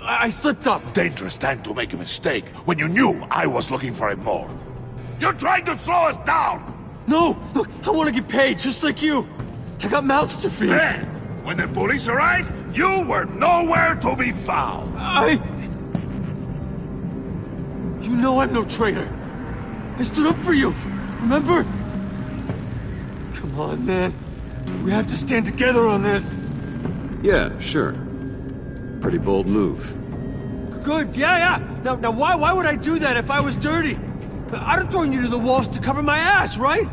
I slipped up! Dangerous time to make a mistake when you knew I was looking for it more. You're trying to slow us down! No! Look, I want to get paid, just like you! I got mouths to feed! Then, when the police arrived, you were nowhere to be found! You know I'm no traitor! I stood up for you, remember? Come on, man. We have to stand together on this! Yeah, sure. Pretty bold move. Good, yeah. Now why would I do that if I was dirty? I'd have thrown you to the walls to cover my ass, right?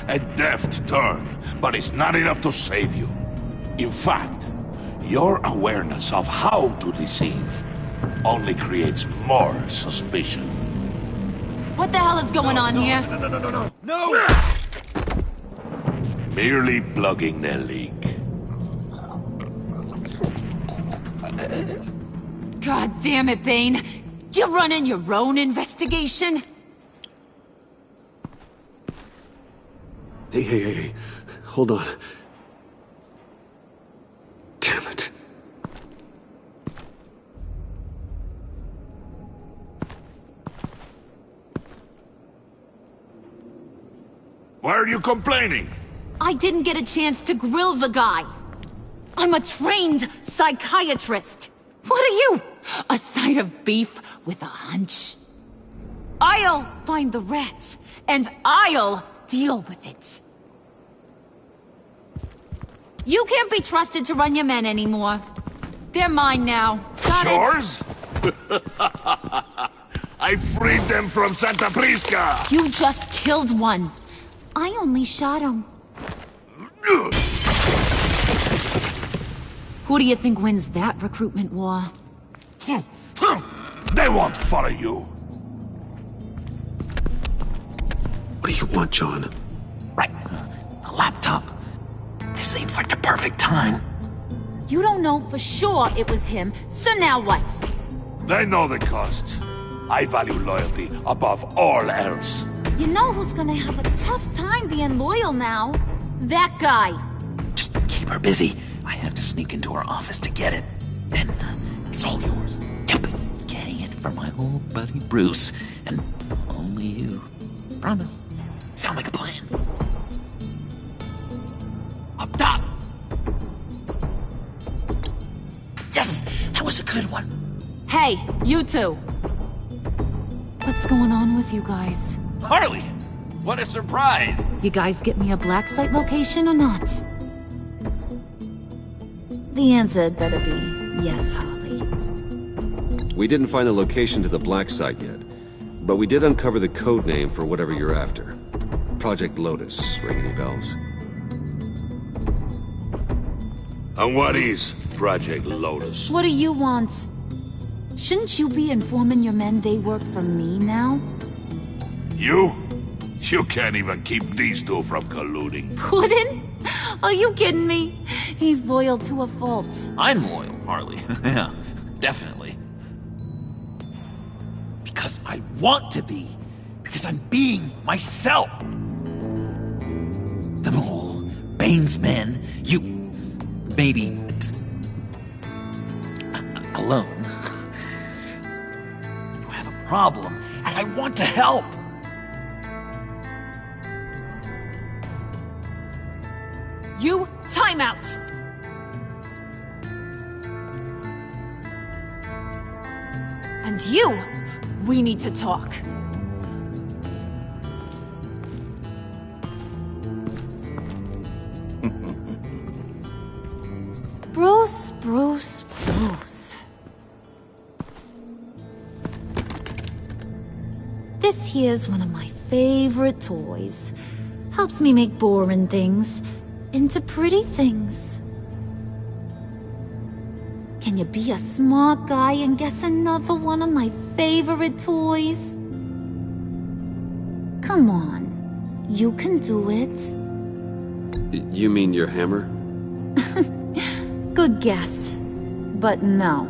A deft turn, but it's not enough to save you. In fact, your awareness of how to deceive only creates more suspicion. What the hell is going on here? No! Merely plugging the leak. God damn it, Bane. You're running your own investigation? Hey. Hold on. Damn it. Why are you complaining? I didn't get a chance to grill the guy. I'm a trained psychiatrist. What are you? A side of beef with a hunch? I'll find the rats, and I'll deal with it. You can't be trusted to run your men anymore. They're mine now. Got Yours? I freed them from Santa Prisca! You just killed one. I only shot him. Who do you think wins that recruitment war? They won't follow you. What do you want, John? Right. A laptop. This seems like the perfect time. You don't know for sure it was him, so now what? They know the cost. I value loyalty above all else. You know who's gonna have a tough time being loyal now? That guy. Just keep her busy. I have to sneak into her office to get it. Then it's all yours. Yep. Getting it for my old buddy Bruce. And only you. Promise. Sound like a plan. Up top! Yes! That was a good one. Hey, you two. What's going on with you guys? Harley! What a surprise! You guys get me a black site location or not? The answer had better be yes, Harley. We didn't find the location to the Black Site yet, but we did uncover the code name for whatever you're after. Project Lotus. Ring any bells? And what is Project Lotus? What do you want? Shouldn't you be informing your men they work for me now? You? You can't even keep these two from colluding. Puddin'? Are you kidding me? He's loyal to a fault. I'm loyal, Harley. Yeah, definitely. Because I want to be. Because I'm being myself. The Mole, Bane's men, you... maybe alone. You have a problem, and I want to help. You, time out! And you, we need to talk. Bruce. This here's one of my favorite toys. Helps me make boring things into pretty things. Can you be a smart guy and guess another one of my favorite toys? Come on, you can do it. You mean your hammer? Good guess. But no,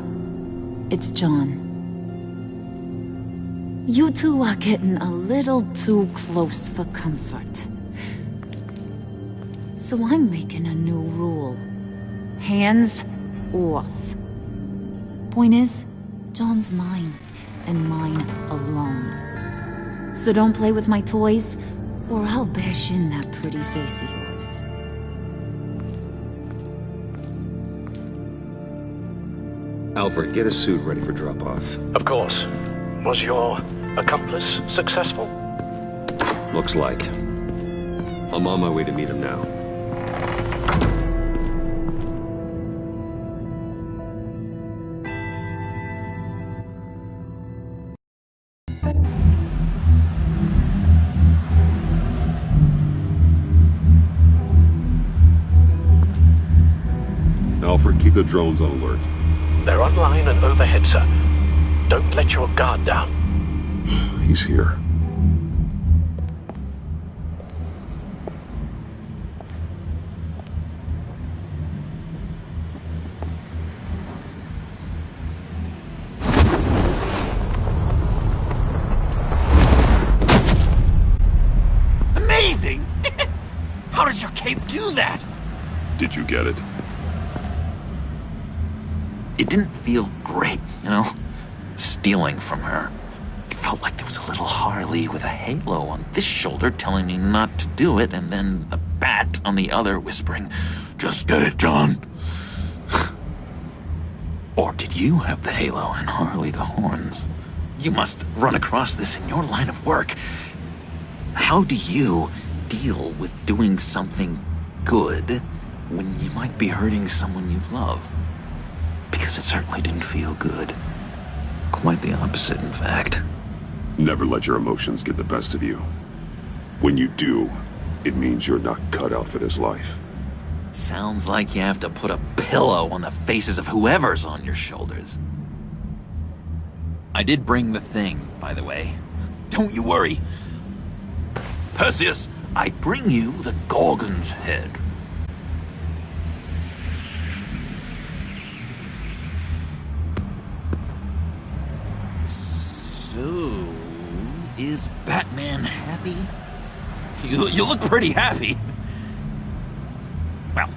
it's John. You two are getting a little too close for comfort. So I'm making a new rule. Hands off. Point is, John's mine, and mine alone. So don't play with my toys, or I'll bash in that pretty face of yours. Alfred, get a suit ready for drop-off. Of course. Was your accomplice successful? Looks like. I'm on my way to meet him now. Alfred, keep the drones on alert. They're online and overhead, sir. Don't let your guard down. He's here. Amazing! How does your cape do that? Did you get it? It didn't feel great, you know? Stealing from her. It felt like there was a little Harley with a halo on this shoulder telling me not to do it, and then a bat on the other whispering, "Just get it, John." Or did you have the halo and Harley the horns? You must run across this in your line of work. How do you deal with doing something good when you might be hurting someone you love? Because it certainly didn't feel good. Quite the opposite, in fact. Never let your emotions get the best of you. When you do, it means you're not cut out for this life. Sounds like you have to put a pillow on the faces of whoever's on your shoulders. I did bring the thing, by the way. Don't you worry. Perseus, I bring you the Gorgon's head. So, is Batman happy? You look pretty happy. Well,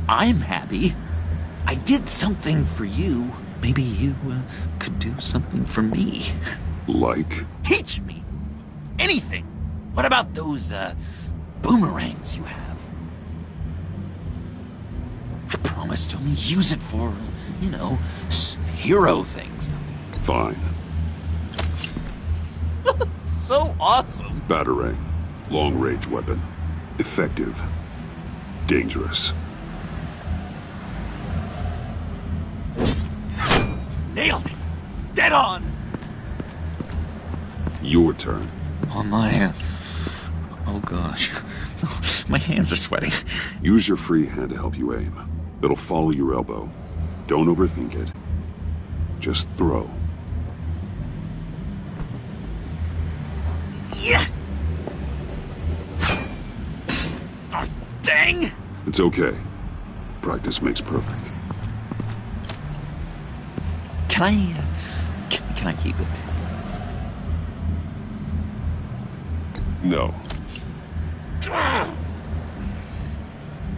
I'm happy. I did something for you. Maybe you could do something for me. Like? Teach me. Anything. What about those boomerangs you have? I promise to only use it for, you know, hero things. Fine. So awesome. Batarang. Long-range weapon. Effective. Dangerous. Nailed it. Dead on. Your turn. On my... Oh gosh. My hands are sweating. Use your free hand to help you aim. It'll follow your elbow. Don't overthink it. Just throw. Yeah. Oh, dang! It's okay. Practice makes perfect. Can I keep it? No.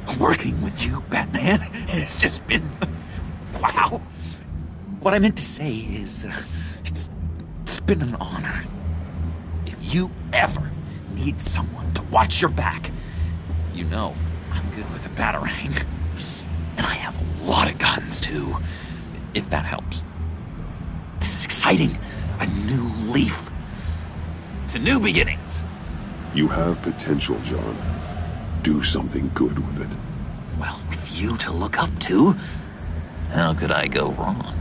Oh working with you, Batman. It's just been... wow. What I meant to say is, it's been an honor. If you ever need someone to watch your back, you know I'm good with a batarang. And I have a lot of guns, too, if that helps. This is exciting. A new leaf. To new beginnings. You have potential, John. Do something good with it. Well, with you to look up to, how could I go wrong?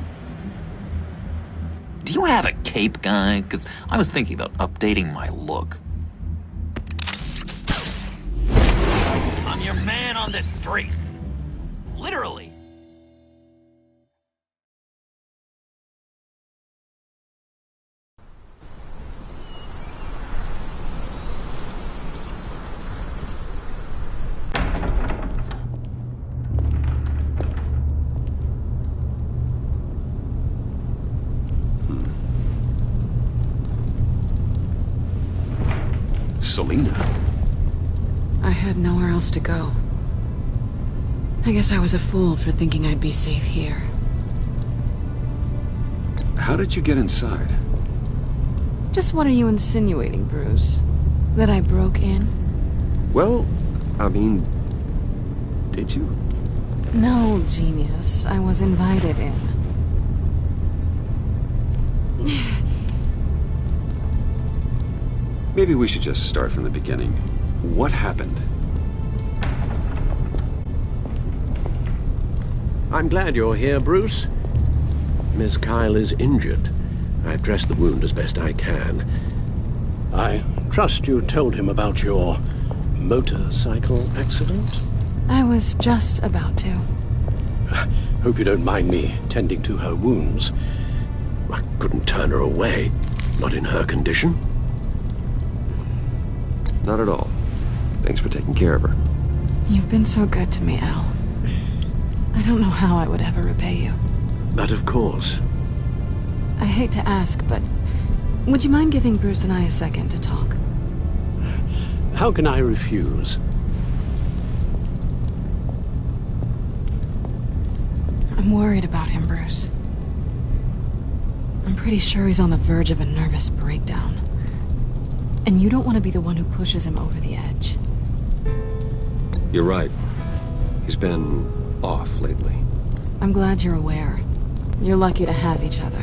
Do you have a cape, guy? Because I was thinking about updating my look. I'm your man on the street. Literally. Selina? I had nowhere else to go. I guess I was a fool for thinking I'd be safe here. How did you get inside? Just what are you insinuating, Bruce? That I broke in? Well, I mean... did you? No, genius. I was invited in. Maybe we should just start from the beginning. What happened? I'm glad you're here, Bruce. Miss Kyle is injured. I've dressed the wound as best I can. I trust you told him about your motorcycle accident? I was just about to. Hope you don't mind me tending to her wounds. I couldn't turn her away, not in her condition. Not at all. Thanks for taking care of her. You've been so good to me, Al. I don't know how I would ever repay you. But of course. I hate to ask, but would you mind giving Bruce and I a second to talk? How can I refuse? I'm worried about him, Bruce. I'm pretty sure he's on the verge of a nervous breakdown. And you don't want to be the one who pushes him over the edge. You're right. He's been off lately. I'm glad you're aware. You're lucky to have each other.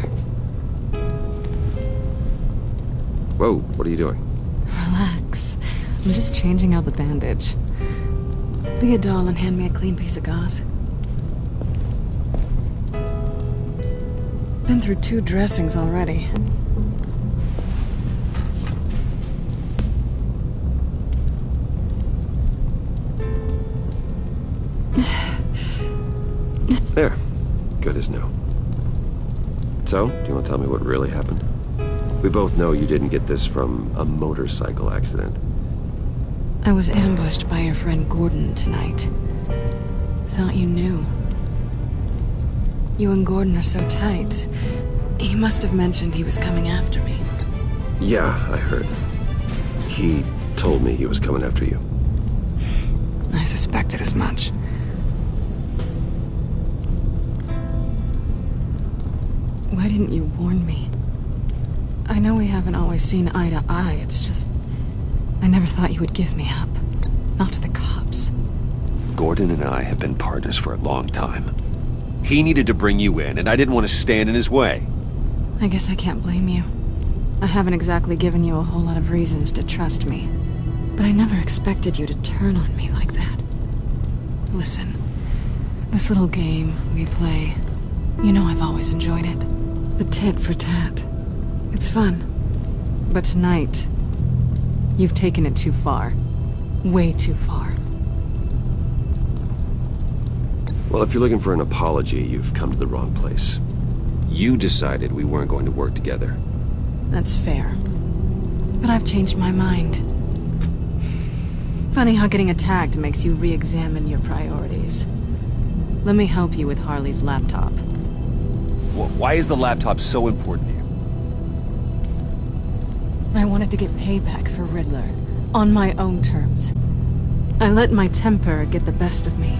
Whoa, what are you doing? Relax. I'm just changing out the bandage. Be a doll and hand me a clean piece of gauze. Been through 2 dressings already. There. Good as new. So, do you want to tell me what really happened? We both know you didn't get this from a motorcycle accident. I was ambushed by your friend Gordon tonight. Thought you knew. You and Gordon are so tight. He must have mentioned he was coming after me. Yeah, I heard. He told me he was coming after you. I suspected as much. Why didn't you warn me? I know we haven't always seen eye to eye, it's just... I never thought you would give me up. Not to the cops. Gordon and I have been partners for a long time. He needed to bring you in, and I didn't want to stand in his way. I guess I can't blame you. I haven't exactly given you a whole lot of reasons to trust me. But I never expected you to turn on me like that. Listen, this little game we play, you know I've always enjoyed it. The tit for tat. It's fun. But tonight, you've taken it too far. Way too far. Well, if you're looking for an apology, you've come to the wrong place. You decided we weren't going to work together. That's fair. But I've changed my mind. Funny how getting attacked makes you re-examine your priorities. Let me help you with Harley's laptop. Why is the laptop so important to you? I wanted to get payback for Riddler. On my own terms. I let my temper get the best of me.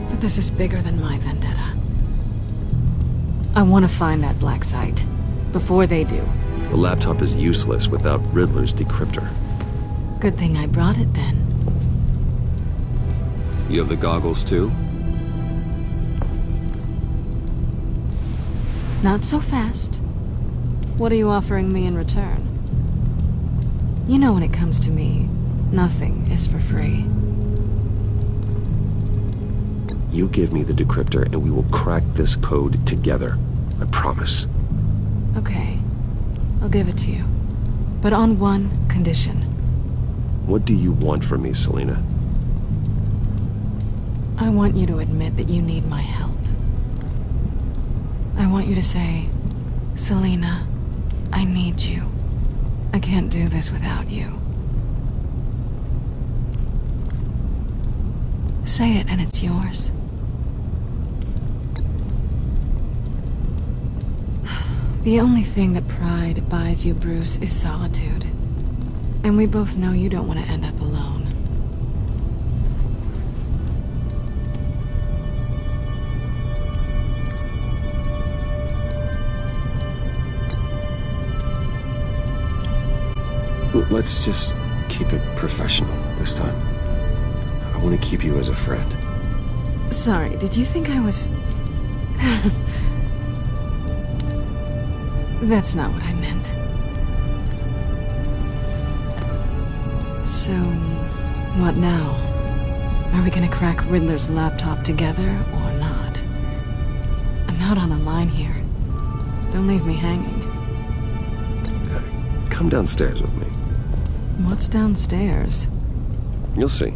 But this is bigger than my vendetta. I want to find that black site. Before they do. The laptop is useless without Riddler's decryptor. Good thing I brought it then. You have the goggles too? Not so fast. What are you offering me in return? You know when it comes to me, nothing is for free. You give me the decryptor and we will crack this code together. I promise. Okay. I'll give it to you. But on one condition. What do you want from me, Selina? I want you to admit that you need my help. I want you to say, Selina, I need you. I can't do this without you. Say it and it's yours. The only thing that pride buys you, Bruce, is solitude. And we both know you don't want to end up alone. Let's just keep it professional this time. I want to keep you as a friend. Sorry, did you think I was... That's not what I meant. So, what now? Are we gonna crack Riddler's laptop together or not? I'm out on a line here. Don't leave me hanging. Come downstairs with me. What's downstairs? You'll see.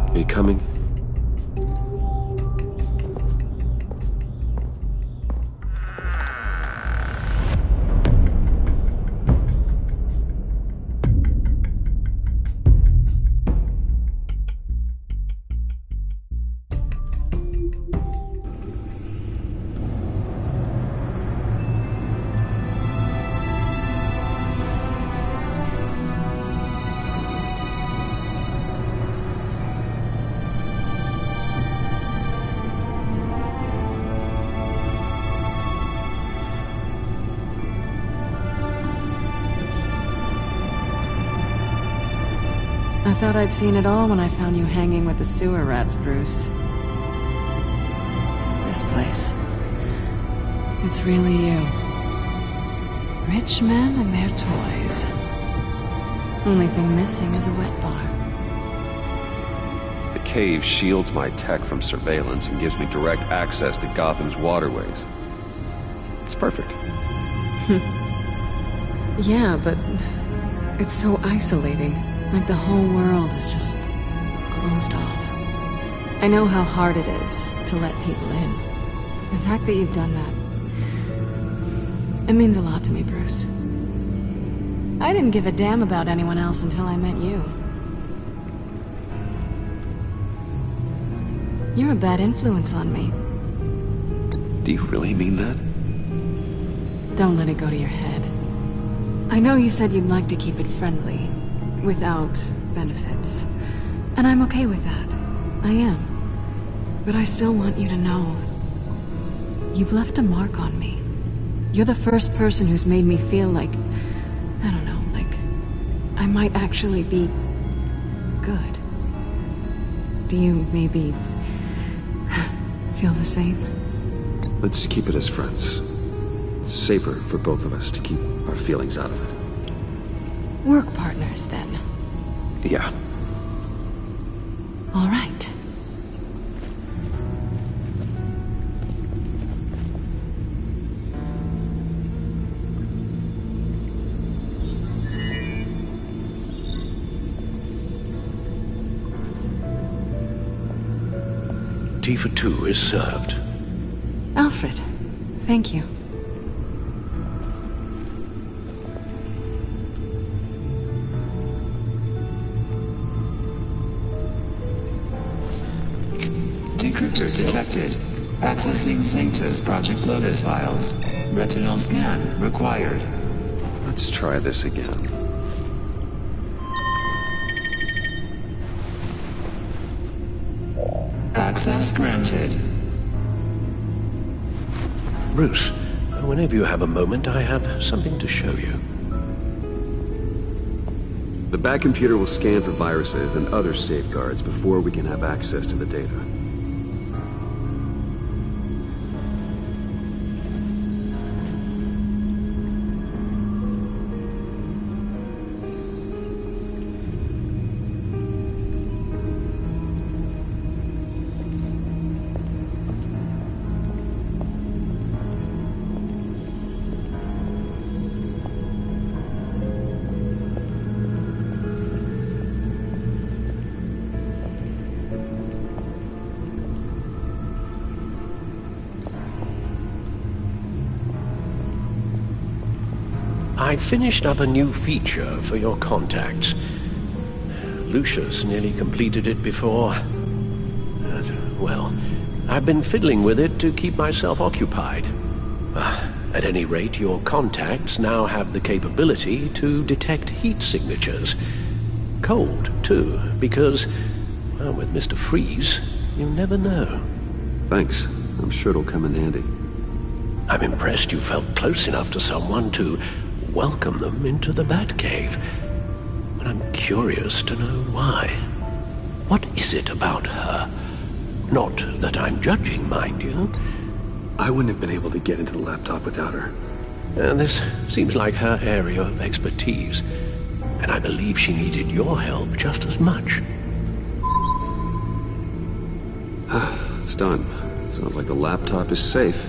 Are you coming? I thought I'd seen it all when I found you hanging with the sewer rats, Bruce. This place. It's really you. Rich men and their toys. Only thing missing is a wet bar. The cave shields my tech from surveillance and gives me direct access to Gotham's waterways. It's perfect. Yeah, but it's so isolating. Like the whole world is just closed off. I know how hard it is to let people in. The fact that you've done that, it means a lot to me, Bruce. I didn't give a damn about anyone else until I met you. You're a bad influence on me. Do you really mean that? Don't let it go to your head. I know you said you'd like to keep it friendly. Without benefits. And I'm okay with that. I am. But I still want you to know. You've left a mark on me. You're the first person who's made me feel like... I don't know, like... I might actually be... good. Do you maybe... feel the same? Let's keep it as friends. It's safer for both of us to keep our feelings out of it. Work partners, then. Yeah. All right. tea for two is served. Alfred, thank you. Decryptor detected. Accessing Sanctus Project Lotus files. Retinal scan required. Let's try this again. Access granted. Bruce, whenever you have a moment, I have something to show you. The back computer will scan for viruses and other safeguards before we can have access to the data. I finished up a new feature for your contacts. Lucius nearly completed it before. Well, I've been fiddling with it to keep myself occupied. At any rate, your contacts now have the capability to detect heat signatures. Cold, too, because, well, with Mr. Freeze, you never know. Thanks. I'm sure it'll come in handy. I'm impressed you felt close enough to someone to welcome them into the Batcave. But I'm curious to know why. What is it about her? Not that I'm judging, mind you. I wouldn't have been able to get into the laptop without her. This seems like her area of expertise, and I believe she needed your help just as much. It's done. Sounds like the laptop is safe.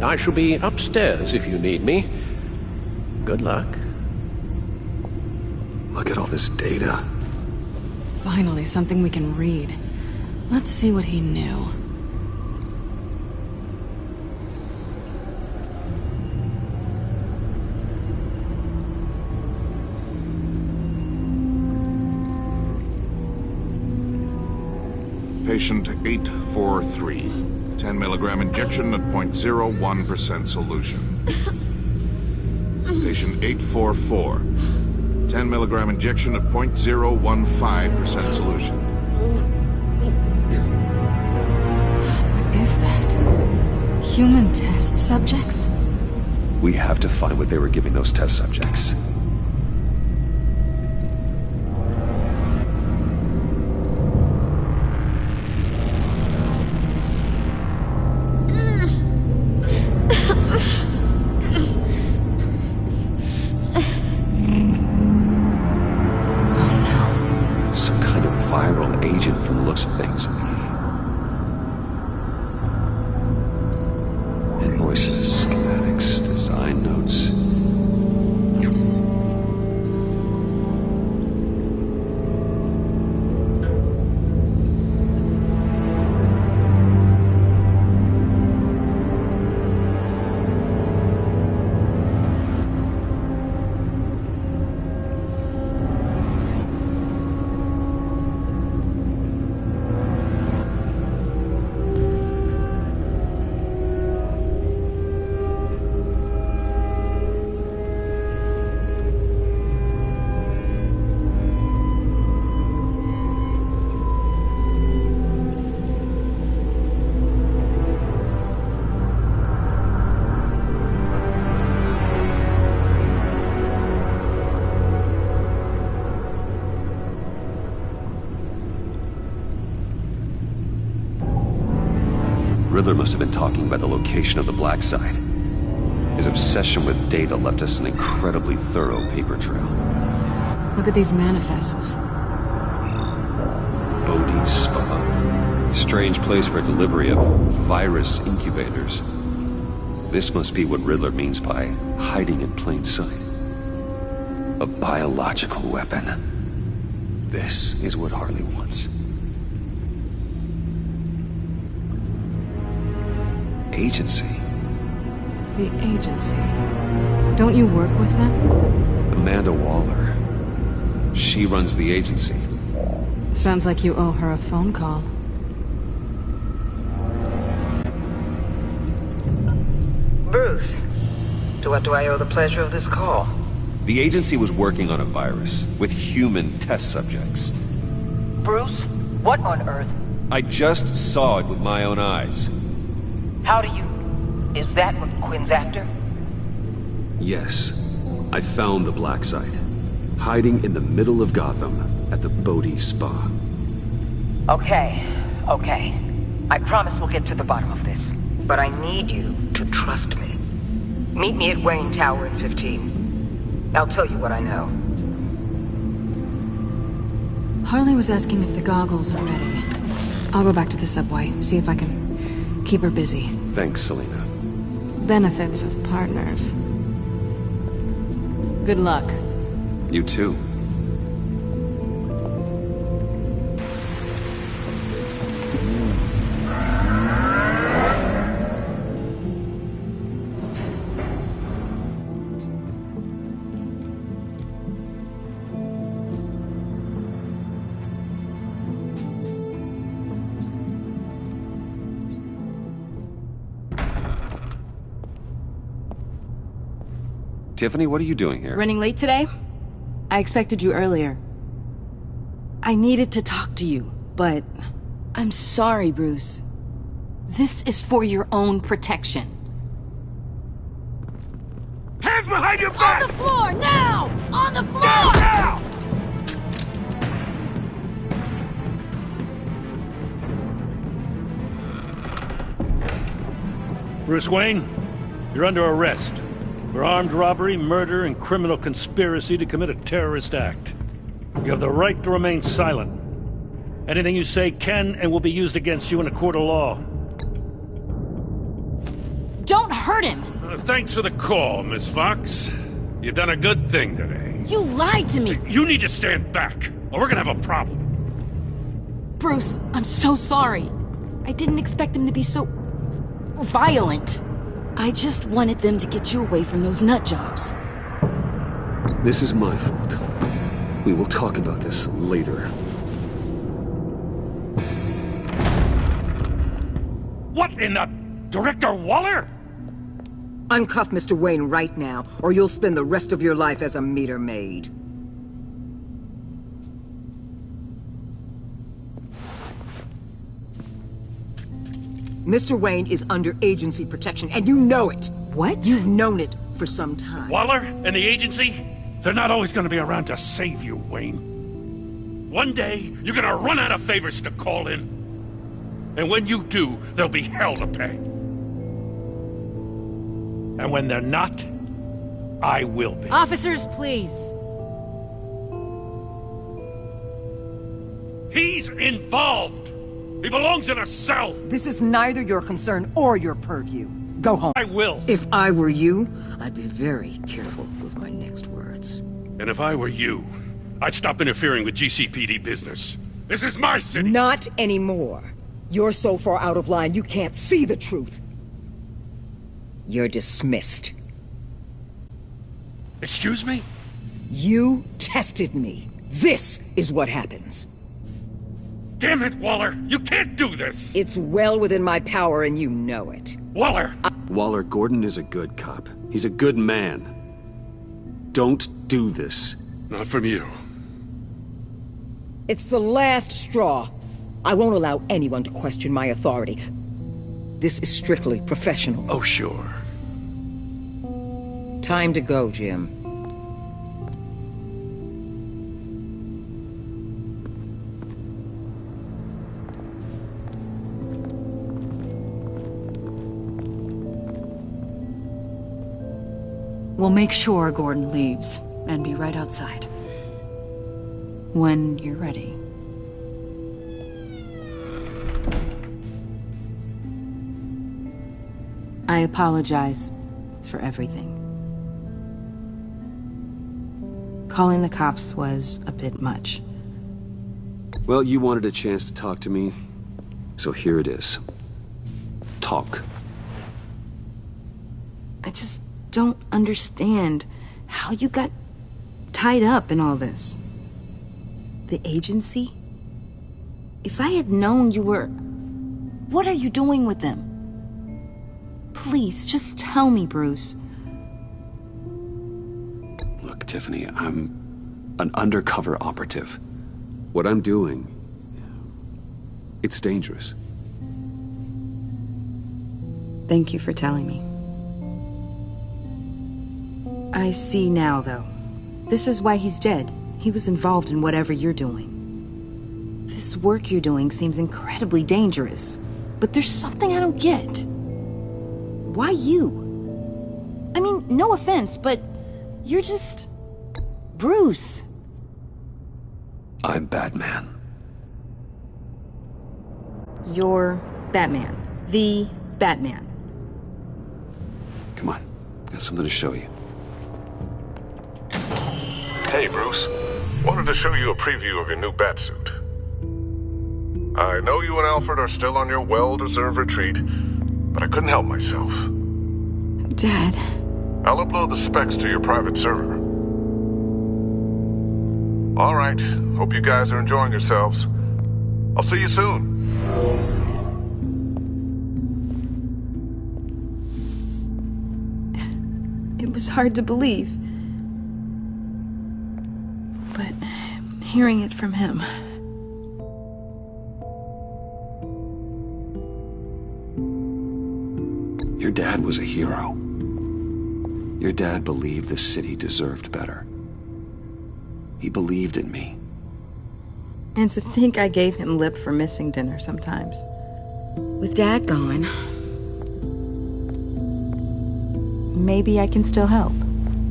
I shall be upstairs if you need me. Good luck. Look at all this data. Finally, something we can read. Let's see what he knew. Patient 843. 10 milligram injection at 0.01% solution. Patient 844. 10 milligram injection at 0.015% solution. What is that? Human test subjects? We have to find what they were giving those test subjects. Riddler must have been talking about the location of the black site. His obsession with data left us an incredibly thorough paper trail. Look at these manifests. Bodhi's Spa. Strange place for delivery of virus incubators. This must be what Riddler means by hiding in plain sight. A biological weapon. This is what Harley wants. Agency. The agency. Don't you work with them? Amanda Waller. She runs the agency. Sounds like you owe her a phone call. Bruce, to what do I owe the pleasure of this call? The agency was working on a virus with human test subjects. Bruce, what on earth? I just saw it with my own eyes. How do you... Is that what Quinn's after? Yes. I found the black site. Hiding in the middle of Gotham at the Bodhi Spa. Okay. I promise we'll get to the bottom of this. But I need you to trust me. Meet me at Wayne Tower in 15. I'll tell you what I know. Harley was asking if the goggles are ready. I'll go back to the subway, see if I can keep her busy. Thanks, Selina. Benefits of partners. Good luck. You too. Tiffany, what are you doing here? Running late today? I expected you earlier. I needed to talk to you, but... I'm sorry, Bruce. This is for your own protection. Hands behind your back! On the floor, now! On the floor! Down, now! Bruce Wayne, you're under arrest for armed robbery, murder, and criminal conspiracy to commit a terrorist act. You have the right to remain silent. Anything you say can and will be used against you in a court of law. Don't hurt him! Thanks for the call, Miss Fox. You've done a good thing today. You lied to me! You need to stand back, or we're gonna have a problem. Bruce, I'm so sorry. I didn't expect them to be so... violent. I just wanted them to get you away from those nut jobs. This is my fault. We will talk about this later. What in the... Director Waller? Uncuff Mr. Wayne right now, or you'll spend the rest of your life as a meter maid. Mr. Wayne is under agency protection, and you know it. What? You've known it for some time. Waller and the agency? They're not always gonna be around to save you, Wayne. One day, you're gonna run out of favors to call in. And when you do, there'll be hell to pay. And when they're not, I will be. Officers, please. He's involved! He belongs in a cell! This is neither your concern or your purview. Go home. I will. If I were you, I'd be very careful with my next words. And if I were you, I'd stop interfering with GCPD business. This is my city! Not anymore. You're so far out of line you can't see the truth. You're dismissed. Excuse me? You tested me. This is what happens. Damn it, Waller! You can't do this! It's well within my power and you know it. Waller! Waller, Gordon is a good cop. He's a good man. Don't do this. Not from you. It's the last straw. I won't allow anyone to question my authority. This is strictly professional. Oh, sure. Time to go, Jim. We'll make sure Gordon leaves, and be right outside. When you're ready. I apologize for everything. Calling the cops was a bit much. Well, you wanted a chance to talk to me, so here it is. Talk. I just don't understand how you got tied up in all this. The agency? If I had known you were... What are you doing with them? Please, just tell me, Bruce. Look, Tiffany, I'm an undercover operative. What I'm doing, it's dangerous. Thank you for telling me. I see now, though. This is why he's dead. He was involved in whatever you're doing. This work you're doing seems incredibly dangerous. But there's something I don't get. Why you? I mean, no offense, but you're just... Bruce. I'm Batman. You're Batman. The Batman. Come on, got something to show you. Hey, Bruce. Wanted to show you a preview of your new Batsuit. I know you and Alfred are still on your well-deserved retreat, but I couldn't help myself. Dad. I'll upload the specs to your private server. All right. Hope you guys are enjoying yourselves. I'll see you soon. It was hard to believe. But hearing it from him... Your dad was a hero. Your dad believed the city deserved better. He believed in me. And to think I gave him lip for missing dinner sometimes. With Dad gone... Maybe I can still help.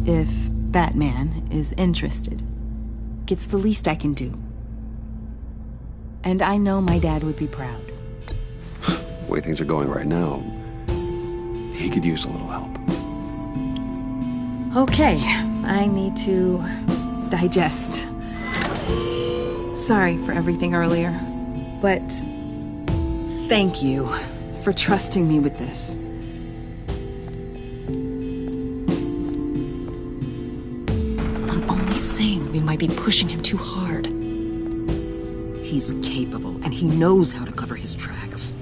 If Batman is interested. It's the least I can do. And I know my dad would be proud. The way things are going right now, he could use a little help. Okay, I need to digest. Sorry for everything earlier, but thank you for trusting me with this. I'm only saying we might be pushing him too hard. He's capable, and he knows how to cover his tracks.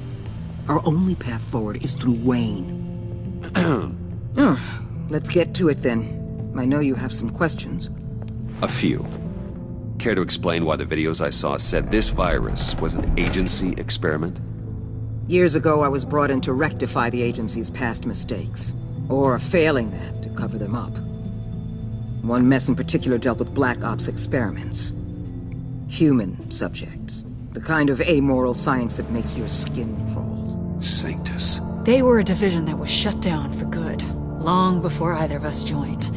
Our only path forward is through Wayne. Let's get to it then. I know you have some questions. A few. Care to explain why the videos I saw said this virus was an agency experiment? Years ago, I was brought in to rectify the agency's past mistakes. Or, failing that, to cover them up. One mess in particular dealt with Black Ops experiments. Human subjects. The kind of amoral science that makes your skin crawl. Sanctus. They were a division that was shut down for good, long before either of us joined.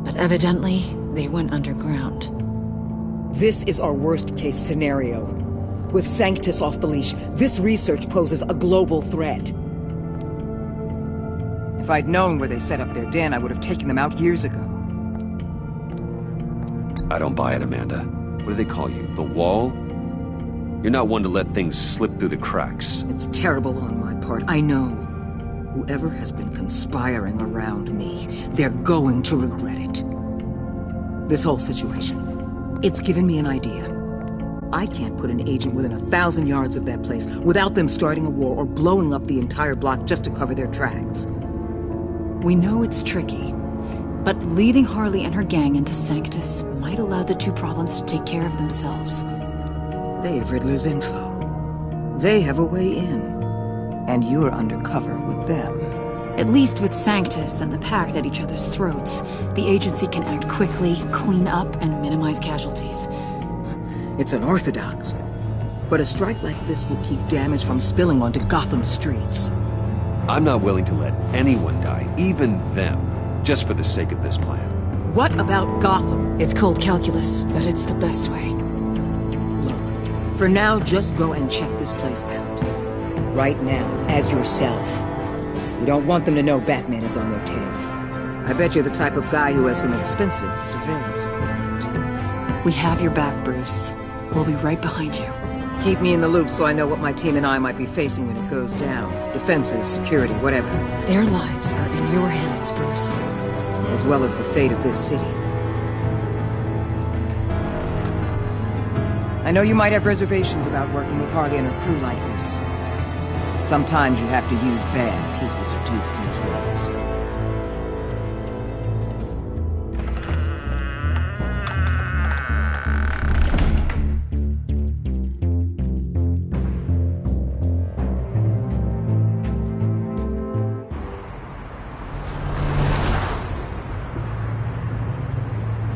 But evidently, they went underground. This is our worst-case scenario. With Sanctus off the leash, this research poses a global threat. If I'd known where they set up their den, I would have taken them out years ago. I don't buy it, Amanda. What do they call you? The Wall? You're not one to let things slip through the cracks. It's terrible on my part, I know. Whoever has been conspiring around me, they're going to regret it. This whole situation, it's given me an idea. I can't put an agent within 1,000 yards of that place without them starting a war or blowing up the entire block just to cover their tracks. We know it's tricky, but leading Harley and her gang into Sanctus might allow the two problems to take care of themselves. They have Riddler's info. They have a way in. And you're undercover with them. At least with Sanctus and the Pact at each other's throats, the agency can act quickly, clean up, and minimize casualties. It's unorthodox. But a strike like this will keep damage from spilling onto Gotham streets. I'm not willing to let anyone die, even them, Just for the sake of this plan. What about Gotham? It's cold calculus, but it's the best way. Look, for now, just go and check this place out. Right now, as yourself. You don't want them to know Batman is on their tail. I bet you're the type of guy who has some expensive surveillance equipment. We have your back, Bruce. We'll be right behind you. Keep me in the loop so I know what my team and I might be facing when it goes down. Defenses, security, whatever. Their lives are in your hands, Bruce. As well as the fate of this city. I know you might have reservations about working with Harley and her crew like this. Sometimes you have to use bad people to do good things.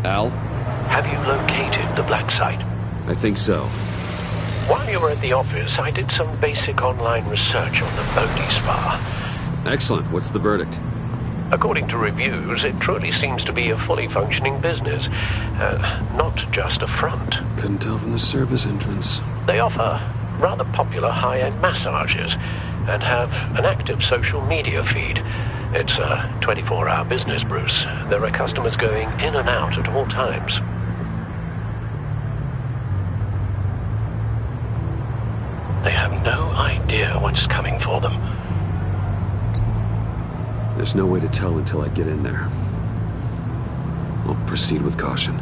Al? Have you located the black site? I think so. While you were at the office, I did some basic online research on the Bodhi Spa. Excellent. What's the verdict? According to reviews, it truly seems to be a fully functioning business, not just a front. Couldn't tell from the service entrance. They offer rather popular high-end massages and have an active social media feed. It's a 24-hour business, Bruce. There are customers going in and out at all times. They have no idea what's coming for them. There's no way to tell until I get in there. I'll proceed with caution.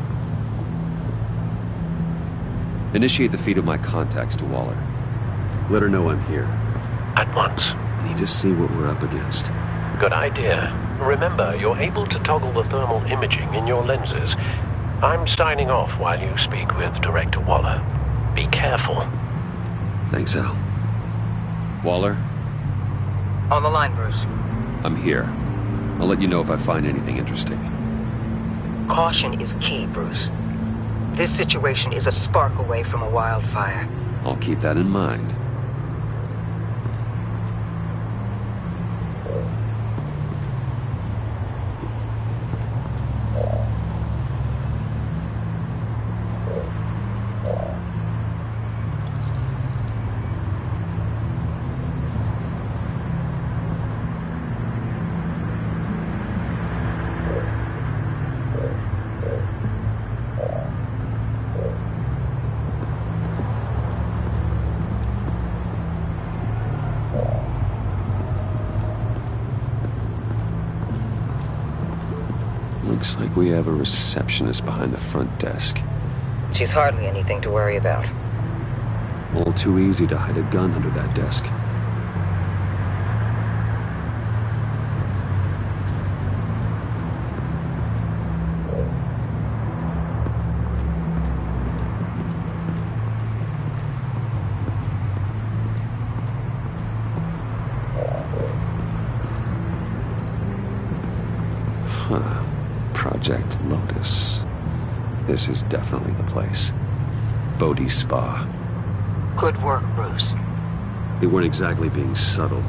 Initiate the feed of my contacts to Waller. Let her know I'm here. At once. I need to see what we're up against. Good idea. Remember, you're able to toggle the thermal imaging in your lenses. I'm signing off while you speak with Director Waller. Be careful. Thanks, Al. Waller? On the line, Bruce. I'm here. I'll let you know if I find anything interesting. Caution is key, Bruce. This situation is a spark away from a wildfire. I'll keep that in mind. Looks like we have a receptionist behind the front desk. She's hardly anything to worry about. All too easy to hide a gun under that desk. Huh. Project Lotus. This is definitely the place. Bodhi Spa. Good work, Bruce. They weren't exactly being subtle.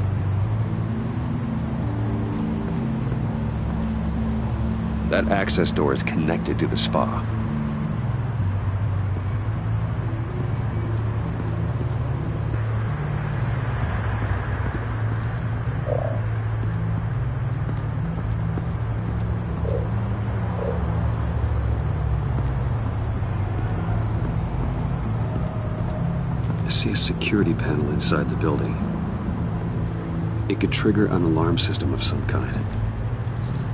That access door is connected to the spa. I see a security panel inside the building. It could trigger an alarm system of some kind.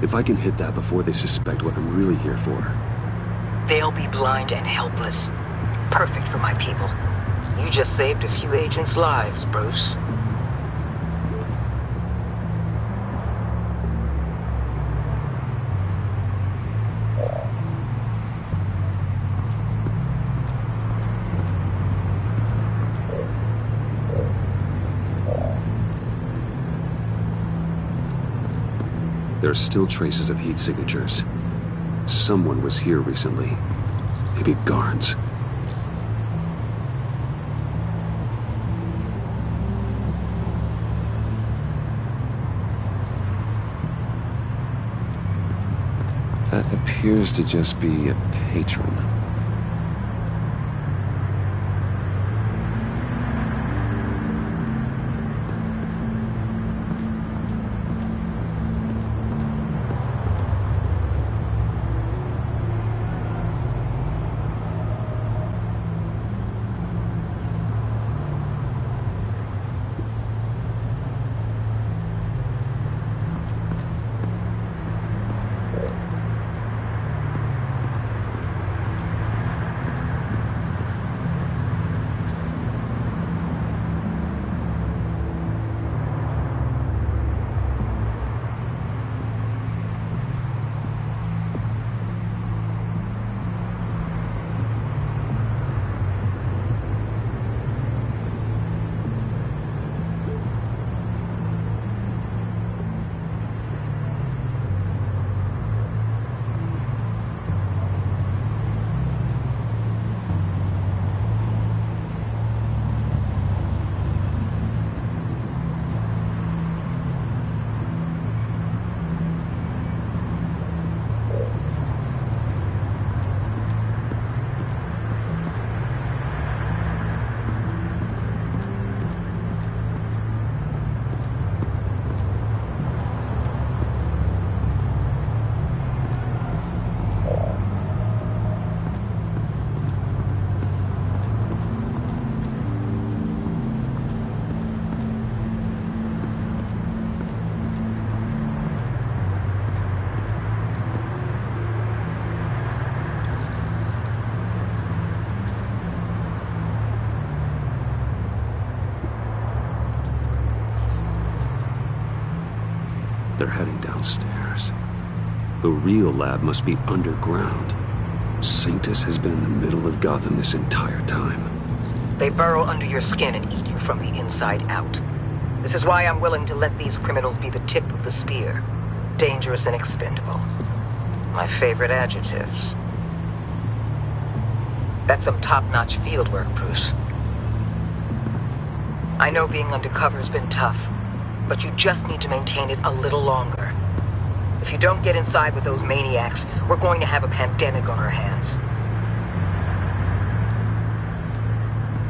If I can hit that before they suspect what I'm really here for. They'll be blind and helpless. Perfect for my people. You just saved a few agents' lives, Bruce. There are still traces of heat signatures. Someone was here recently. Maybe guards. That appears to just be a patron. They're heading downstairs. The real lab must be underground. Sanctus has been in the middle of Gotham this entire time. They burrow under your skin and eat you from the inside out. This is why I'm willing to let these criminals be the tip of the spear. Dangerous and expendable. My favorite adjectives. That's some top-notch field work, Bruce. I know being undercover's been tough, but you just need to maintain it a little longer. If you don't get inside with those maniacs, we're going to have a pandemic on our hands.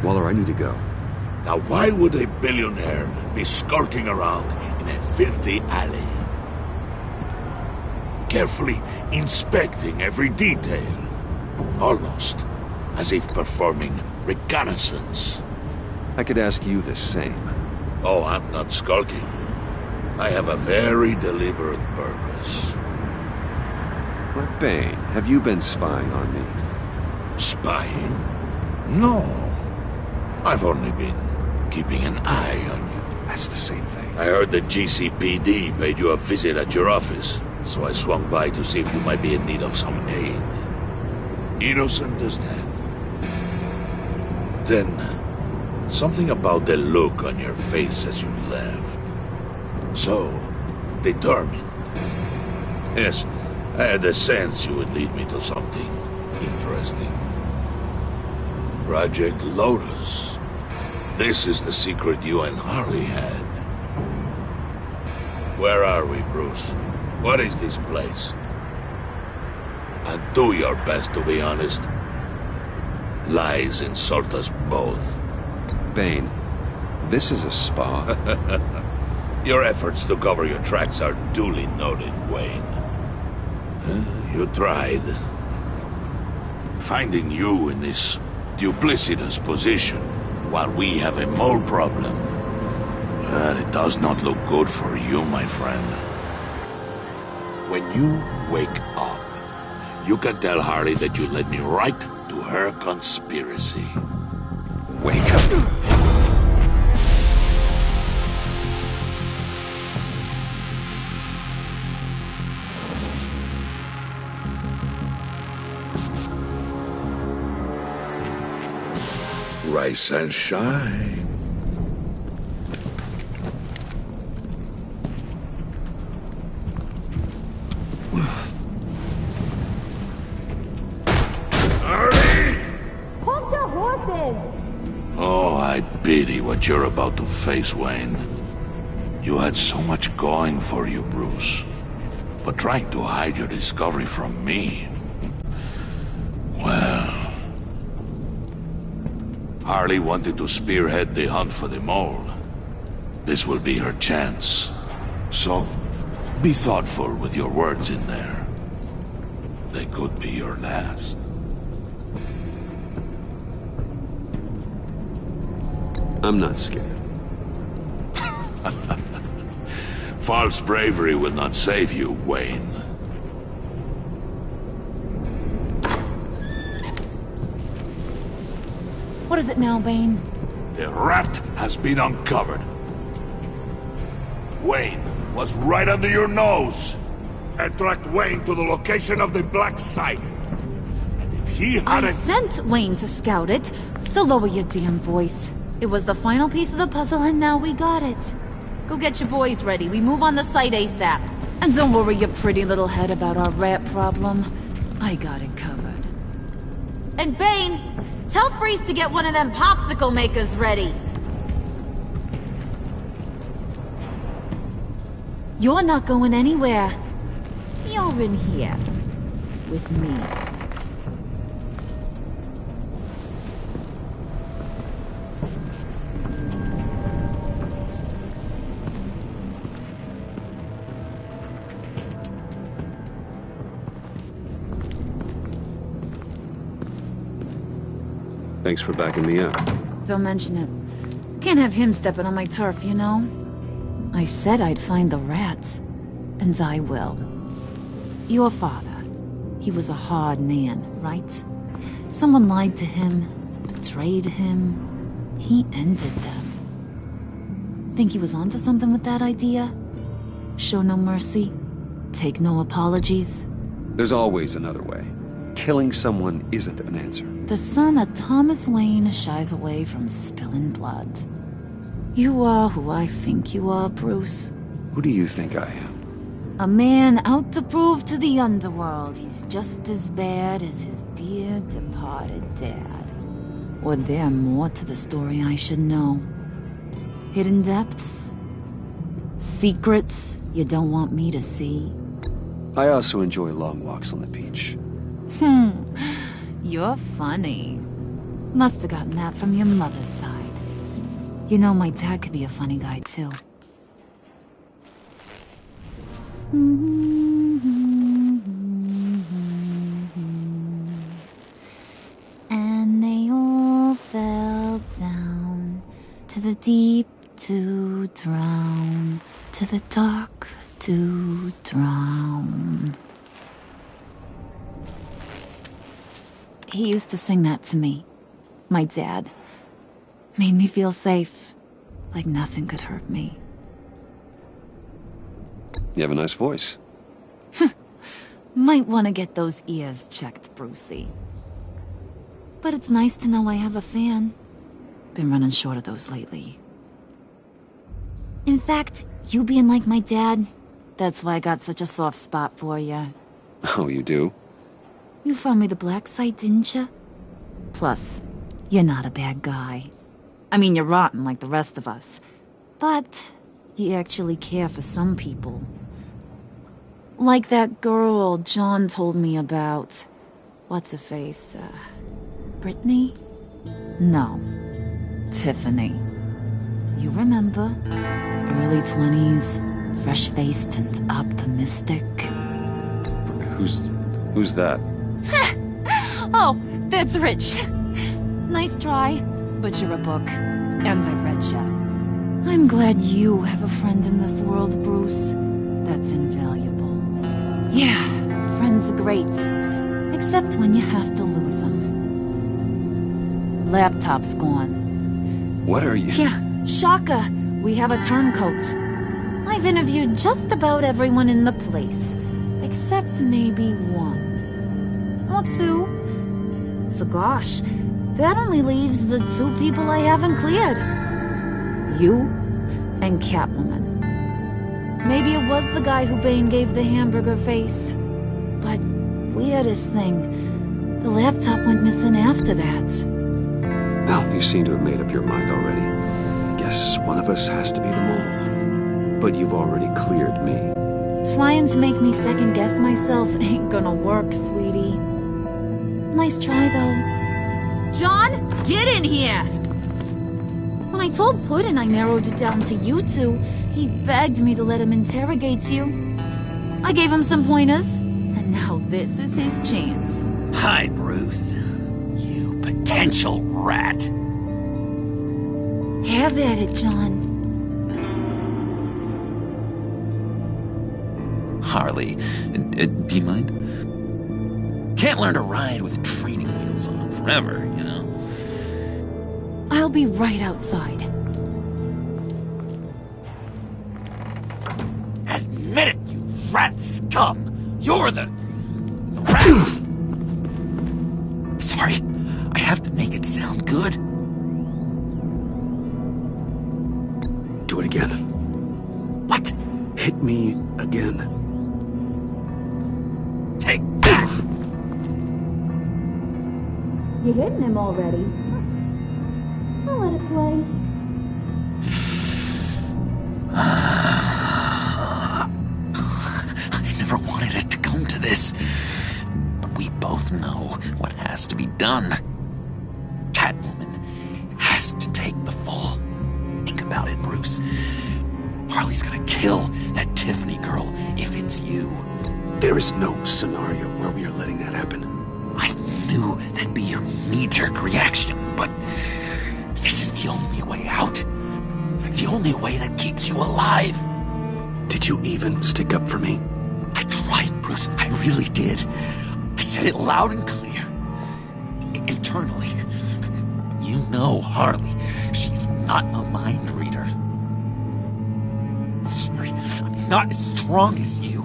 Waller, I need to go. Now why would a billionaire be skulking around in a filthy alley? Carefully inspecting every detail. Almost as if performing reconnaissance. I could ask you the same. Oh, I'm not skulking. I have a very deliberate purpose. What, Bane, have you been spying on me? Spying? No. I've only been keeping an eye on you. That's the same thing. I heard the GCPD paid you a visit at your office, so I swung by to see if you might be in need of some aid. Innocent as that. Then, something about the look on your face as you left. So, determined. Yes, I had a sense you would lead me to something interesting. Project Lotus. This is the secret you and Harley had. Where are we, Bruce? What is this place? And do your best to be honest. Lies insult us both. Bane, this is a spa. Your efforts to cover your tracks are duly noted, Wayne. You tried. Finding you in this duplicitous position while we have a mole problem. It does not look good for you, my friend. When you wake up, you can tell Harley that you led me right to her conspiracy. Wake up. Rise and shine. Oh, I pity what you're about to face, Wayne. You had so much going for you, Bruce. But trying to hide your discovery from me... Well... Harley wanted to spearhead the hunt for the mole. This will be her chance. So, be thoughtful with your words in there. They could be your last. I'm not scared. False bravery will not save you, Wayne. What is it now, Bane? The rat has been uncovered. Wayne was right under your nose. I tracked Wayne to the location of the black site. And if he hadn't... I sent Wayne to scout it, so lower your damn voice. It was the final piece of the puzzle and now we got it. Go get your boys ready. We move on the site ASAP. And don't worry your pretty little head about our rat problem. I got it covered. And Bane, tell Freeze to get one of them popsicle makers ready. You're not going anywhere. You're in here. With me. Thanks for backing me up. Don't mention it. Can't have him stepping on my turf, you know? I said I'd find the rats. And I will. Your father. He was a hard man, right? Someone lied to him, betrayed him. He ended them. Think he was onto something with that idea? Show no mercy? Take no apologies? There's always another way. Killing someone isn't an answer. The son of Thomas Wayne shies away from spilling blood. You are who I think you are, Bruce. Who do you think I am? A man out to prove to the underworld he's just as bad as his dear departed dad. Or there more to the story I should know. Hidden depths? Secrets you don't want me to see? I also enjoy long walks on the beach. You're funny. Must have gotten that from your mother's side. You know, my dad could be a funny guy, too. And they all fell down to the deep to drown, to the dark to drown. He used to sing that to me. My dad. Made me feel safe. Like nothing could hurt me. You have a nice voice. Might want to get those ears checked, Brucey. But it's nice to know I have a fan. Been running short of those lately. In fact, you being like my dad, that's why I got such a soft spot for you. Oh, you do? You found me the black site, didn't you? Plus, you're not a bad guy. I mean, you're rotten like the rest of us. But you actually care for some people. Like that girl John told me about. What's her face? Brittany? No. Tiffany. You remember? Early 20s, fresh-faced and optimistic. Who's that? Oh, that's Rich. Nice try, but you're a book, and I read ya. I'm glad you have a friend in this world, Bruce. That's invaluable. Yeah, friends are great, except when you have to lose them. Laptop's gone. What are you? Yeah, shocker. We have a turncoat. I've interviewed just about everyone in the place, except maybe one. Or two. So gosh, that only leaves the two people I haven't cleared. You and Catwoman. Maybe it was the guy who Bane gave the hamburger face. But weirdest thing, the laptop went missing after that. Well, you seem to have made up your mind already. I guess one of us has to be the mole. But you've already cleared me. Trying to make me second-guess myself ain't gonna work, sweetie. Nice try, though. John, get in here! When I told Puddin' I narrowed it down to you two, he begged me to let him interrogate you. I gave him some pointers, and now this is his chance. Hi, Bruce. You potential rat. Have at it, John. Harley, do you mind? Can't learn to ride with training wheels on forever, you know? I'll be right outside. Admit it, you rat scum! You're the rat! Sorry, I have to make it sound good. Do it again. What? Hit me again. Take that! You hitting him already? I'll let it play. I never wanted it to come to this. But we both know what has to be done. Catwoman has to take the fall. Think about it, Bruce. Harley's gonna kill that Tiffany girl if it's you. There is no scenario where we are letting that happen. I knew that'd be your knee-jerk reaction, but this is the only way out. The only way that keeps you alive. Did you even stick up for me? I tried, Bruce. I really did. I said it loud and clear. Internally. You know Harley. She's not a mind reader. I'm sorry. I'm not as strong as you.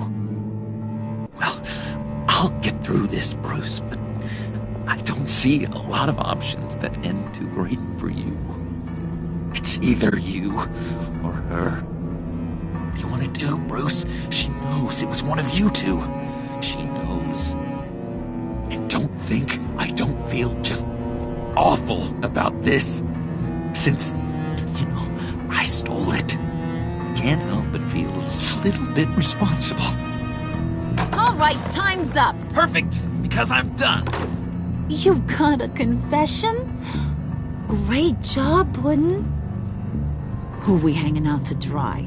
Well, I'll get through this, Bruce, but I don't see a lot of options that end too great for you. It's either you or her. What do you want to do, Bruce? She knows it was one of you two. She knows. And don't think I don't feel just awful about this. Since, you know, I stole it. Can't help but feel a little bit responsible. All right, time's up. Perfect, because I'm done. You got a confession? Great job, Puddin'. Who we hanging out to dry?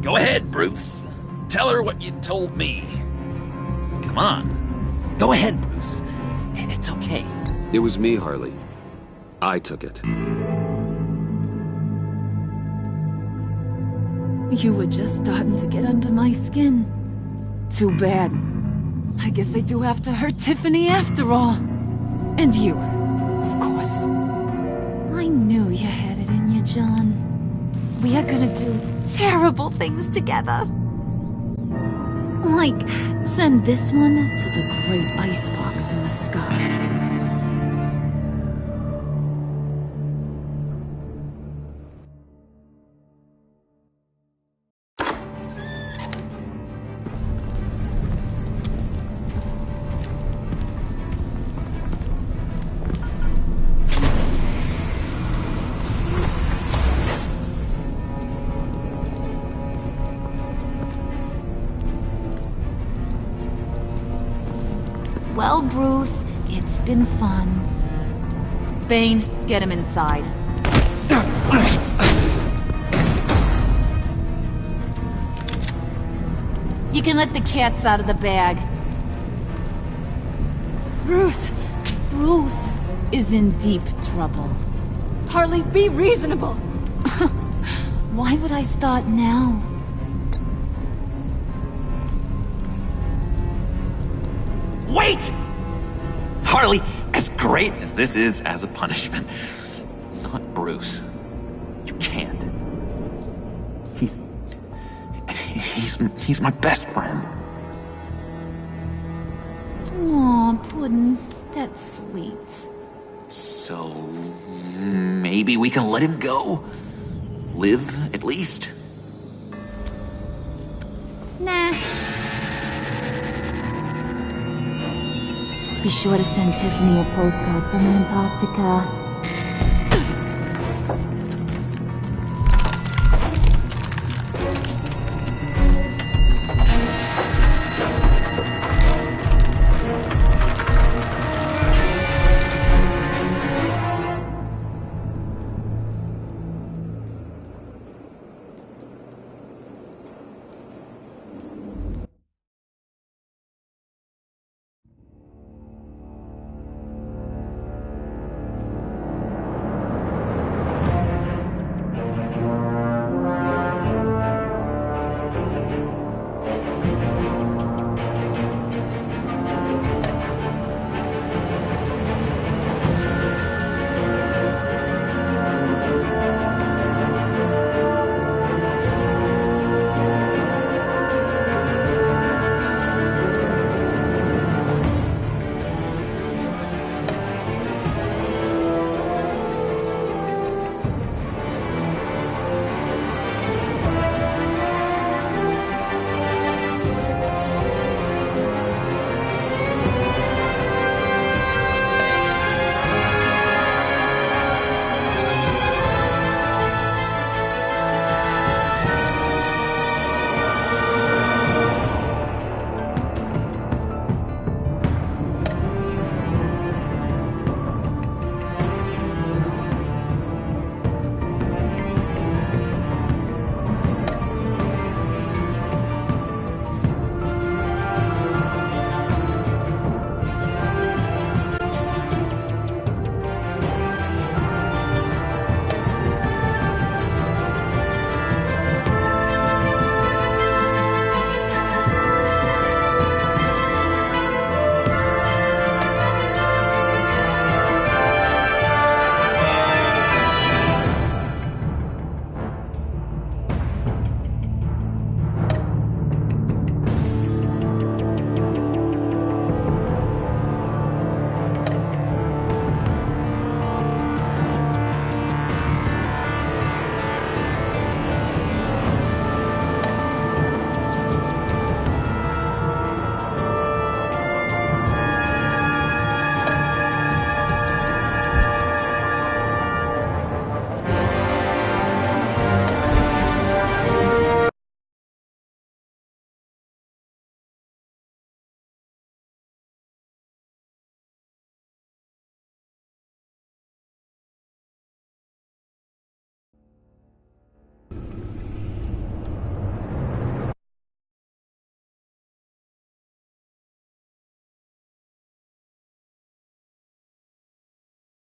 Go ahead, Bruce. Tell her what you told me. Come on. Go ahead, Bruce. It's okay. It was me, Harley. I took it. You were just starting to get under my skin. Too bad. I guess I do have to hurt Tiffany after all. And you, of course. I knew you had it in you, John. We are gonna do terrible things together. Like, send this one to the great icebox in the sky. Well, Bruce, it's been fun. Bane, get him inside. You can let the cats out of the bag. Bruce! Bruce is in deep trouble. Harley, be reasonable! Why would I start now? Wait! Harley, as great as this is as a punishment, not Bruce. You can't. He's my best friend. Aw, Puddin', that's sweet. So, maybe we can let him go? Live, at least? Nah. Be sure to send Tiffany a postcard from Antarctica.